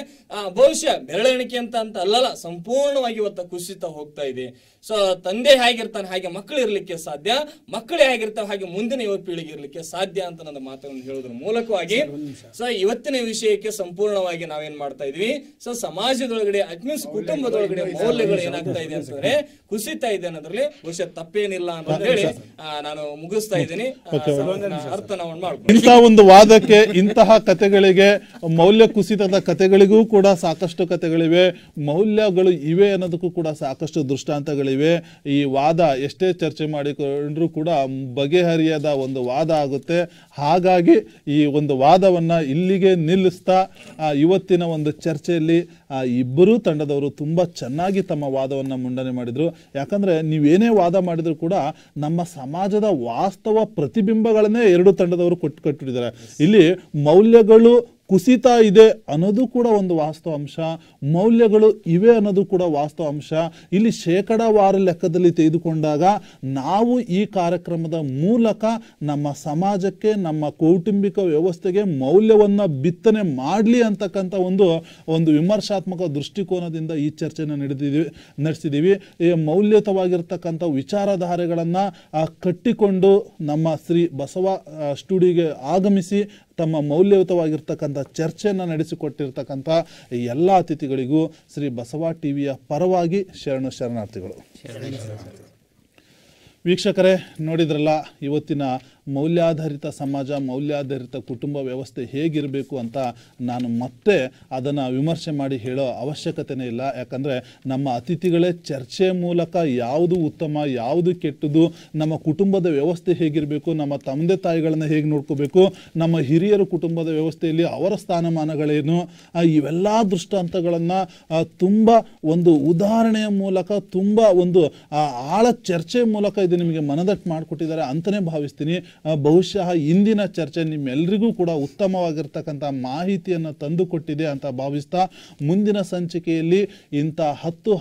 ಬಹುಶಃ ಬೆರಳೆಣಿಕೆ ಅಂತ ಅಲ್ಲಲ್ಲ, ಸಂಪೂರ್ಣವಾಗಿ ಇವತ್ತು ಕುಸಿತ ಹೋಗ್ತಾ ಇದೆ. ಸೊ ತಂದೆ ಹೇಗಿರ್ತಾನೆ ಹಾಗೆ ಮಕ್ಕಳು ಇರ್ಲಿಕ್ಕೆ ಸಾಧ್ಯ, ಮಕ್ಕಳು ಹೇಗಿರ್ತಾವೆ ಹಾಗೆ ಮುಂದಿನ ಯುವ ಪೀಳಿಗೆ ಇರ್ಲಿಕ್ಕೆ ಸಾಧ್ಯ ಅಂತ ನನ್ನ ಮಾತನ್ನು ಹೇಳೋದ್ರ ಮೂಲಕವಾಗಿ ಸೊ ಇವತ್ತಿನ ವಿಷಯಕ್ಕೆ ಸಂಪೂರ್ಣವಾಗಿ ನಾವೇನ್ ಮಾಡ್ತಾ ಇದೀವಿ, ಸೊ ಸಮಾಜದೊಳಗಡೆ ಅಟ್ಮೀನ್ಸ್ ಕುಟುಂಬದೊಳಗಡೆ ಮೌಲ್ಯಗಳು ಏನಾಗ್ತಾ ಇದೆ ಅಂತಂದ್ರೆ ಕುಸಿತಾ ಇದೆ ಅನ್ನೋದ್ರಲ್ಲಿ ಬಹುಶಃ ತಪ್ಪೇನಿಲ್ಲ ಅಂತ ಹೇಳಿ ನಾನು ಮುಗಿಸ್ತಾ ಇದ್ದೀನಿ. ಅರ್ಥ ನಾವು ಮಾಡ್ಕೊಂಡು ಇಂತಹ ಒಂದು ವಾದಕ್ಕೆ, ಇಂತಹ ಕಥೆಗಳಿಗೆ, ಮೌಲ್ಯ ಕುಸಿತದ ಕಥೆಗಳಿಗೂ ಕೂಡ ಸಾಕಷ್ಟು ಕಥೆಗಳಿವೆ, ಮೌಲ್ಯಗಳು ಇವೆ ಅನ್ನೋದಕ್ಕೂ ಕೂಡ ಸಾಕಷ್ಟು ದೃಷ್ಟಾಂತಗಳಿವೆ. ಈ ವಾದ ಎಷ್ಟೇ ಚರ್ಚೆ ಮಾಡಿಕೊಂಡ್ರೂ ಕೂಡ ಬಗೆಹರಿಯದ ಒಂದು ವಾದ ಆಗುತ್ತೆ. ಹಾಗಾಗಿ ಈ ಒಂದು ವಾದವನ್ನ ಇಲ್ಲಿಗೆ ನಿಲ್ಲಿಸ್ತಾ ಇವತ್ತಿನ ಒಂದು ಚರ್ಚೆಯಲ್ಲಿ ಇಬ್ಬರೂ ತಂಡದವರು ತುಂಬಾ ಚೆನ್ನಾಗಿ ತಮ್ಮ ವಾದವನ್ನು ಮಂಡನೆ ಮಾಡಿದ್ರು. ಯಾಕಂದ್ರೆ ನೀವೇನೇ ವಾದ ಮಾಡಿದ್ರು ಕೂಡ ನಮ್ಮ ಸಮಾಜದ ವಾಸ್ತವ ಪ್ರತಿಬಿಂಬಗಳನ್ನೇ ಎರಡು ತಂಡದವರು ಕಟ್ಟಿದ್ದಾರೆ. ಇಲ್ಲಿ ಮೌಲ್ಯಗಳು ಕುಸಿತಾ ಇದೆ ಅನ್ನೋದು ಕೂಡ ಒಂದು ವಾಸ್ತವ ಅಂಶ, ಮೌಲ್ಯಗಳು ಇವೆ ಅನ್ನೋದು ಕೂಡ ವಾಸ್ತವ ಅಂಶ. ಇಲ್ಲಿ ಶೇಕಡಾವಾರು ಲೆಕ್ಕದಲ್ಲಿ ತೆಗೆದುಕೊಂಡಾಗ ನಾವು ಈ ಕಾರ್ಯಕ್ರಮದ ಮೂಲಕ ನಮ್ಮ ಸಮಾಜಕ್ಕೆ, ನಮ್ಮ ಕೌಟುಂಬಿಕ ವ್ಯವಸ್ಥೆಗೆ ಮೌಲ್ಯವನ್ನು ಬಿತ್ತನೆ ಮಾಡಲಿ ಅಂತಕ್ಕಂಥ ಒಂದು ವಿಮರ್ಶಾತ್ಮಕ ದೃಷ್ಟಿಕೋನದಿಂದ ಈ ಚರ್ಚೆನ ನಡೆಸಿದ್ದೀವಿ. ಈ ಮೌಲ್ಯಯುತವಾಗಿರ್ತಕ್ಕಂಥ ವಿಚಾರಧಾರೆಗಳನ್ನು ಕಟ್ಟಿಕೊಂಡು ನಮ್ಮ ಶ್ರೀ ಬಸವ ಸ್ಟುಡಿಯೋಗೆ ಆಗಮಿಸಿ ತಮ್ಮ ಮೌಲ್ಯಯುತವಾಗಿರ್ತಕ್ಕಂಥ ಚರ್ಚೆಯನ್ನು ನಡೆಸಿಕೊಟ್ಟಿರ್ತಕ್ಕಂಥ ಎಲ್ಲ ಅತಿಥಿಗಳಿಗೂ ಶ್ರೀ ಬಸವ ಟಿವಿಯ ಪರವಾಗಿ ಶರಣಾರ್ಥಿಗಳು. ವೀಕ್ಷಕರೇ, ನೋಡಿದ್ರಲ್ಲ ಇವತ್ತಿನ ಮೌಲ್ಯಾಧಾರಿತ ಸಮಾಜ, ಮೌಲ್ಯಾಧಾರಿತ ಕುಟುಂಬ ವ್ಯವಸ್ಥೆ ಹೇಗಿರಬೇಕು ಅಂತ ನಾನು ಮತ್ತೆ ಅದನ್ನು ವಿಮರ್ಶೆ ಮಾಡಿ ಹೇಳೋ ಅವಶ್ಯಕತೆನೇ ಇಲ್ಲ. ಯಾಕಂದರೆ ನಮ್ಮ ಅತಿಥಿಗಳೇ ಚರ್ಚೆ ಮೂಲಕ ಯಾವುದು ಉತ್ತಮ, ಯಾವುದು ಕೆಟ್ಟದು, ನಮ್ಮ ಕುಟುಂಬದ ವ್ಯವಸ್ಥೆ ಹೇಗಿರಬೇಕು, ನಮ್ಮ ತಂದೆ ತಾಯಿಗಳನ್ನು ಹೇಗೆ ನೋಡ್ಕೋಬೇಕು, ನಮ್ಮ ಹಿರಿಯರ ಕುಟುಂಬದ ವ್ಯವಸ್ಥೆಯಲ್ಲಿ ಅವರ ಸ್ಥಾನಮಾನಗಳೇನು, ಇವೆಲ್ಲ ದೃಷ್ಟಾಂತಗಳನ್ನು ತುಂಬ ಒಂದು ಉದಾಹರಣೆಯ ಮೂಲಕ, ತುಂಬ ಒಂದು ಆಳ ಚರ್ಚೆ ಮೂಲಕ ಇದು ನಿಮಗೆ ಮನದಟ್ಟು ಮಾಡಿಕೊಟ್ಟಿದ್ದಾರೆ ಅಂತಲೇ ಭಾವಿಸ್ತೀನಿ. ಬಹುಶಃ ಇಂದಿನ ಚರ್ಚೆ ನಿಮ್ಮೆಲ್ಲರಿಗೂ ಕೂಡ ಉತ್ತಮವಾಗಿರ್ತಕ್ಕಂಥ ಮಾಹಿತಿಯನ್ನು ತಂದುಕೊಟ್ಟಿದೆ ಅಂತ ಭಾವಿಸ್ತಾ, ಮುಂದಿನ ಸಂಚಿಕೆಯಲ್ಲಿ ಇಂಥ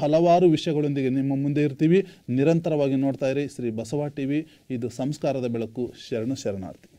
ಹಲವಾರು ವಿಷಯಗಳೊಂದಿಗೆ ನಿಮ್ಮ ಮುಂದೆ ಇರ್ತೀವಿ. ನಿರಂತರವಾಗಿ ನೋಡ್ತಾ ಇರಿ ಶ್ರೀ ಬಸವ ಟಿವಿ. ಇದು ಸಂಸ್ಕಾರದ ಬೆಳಕು. ಶರಣಾರ್ಥಿ.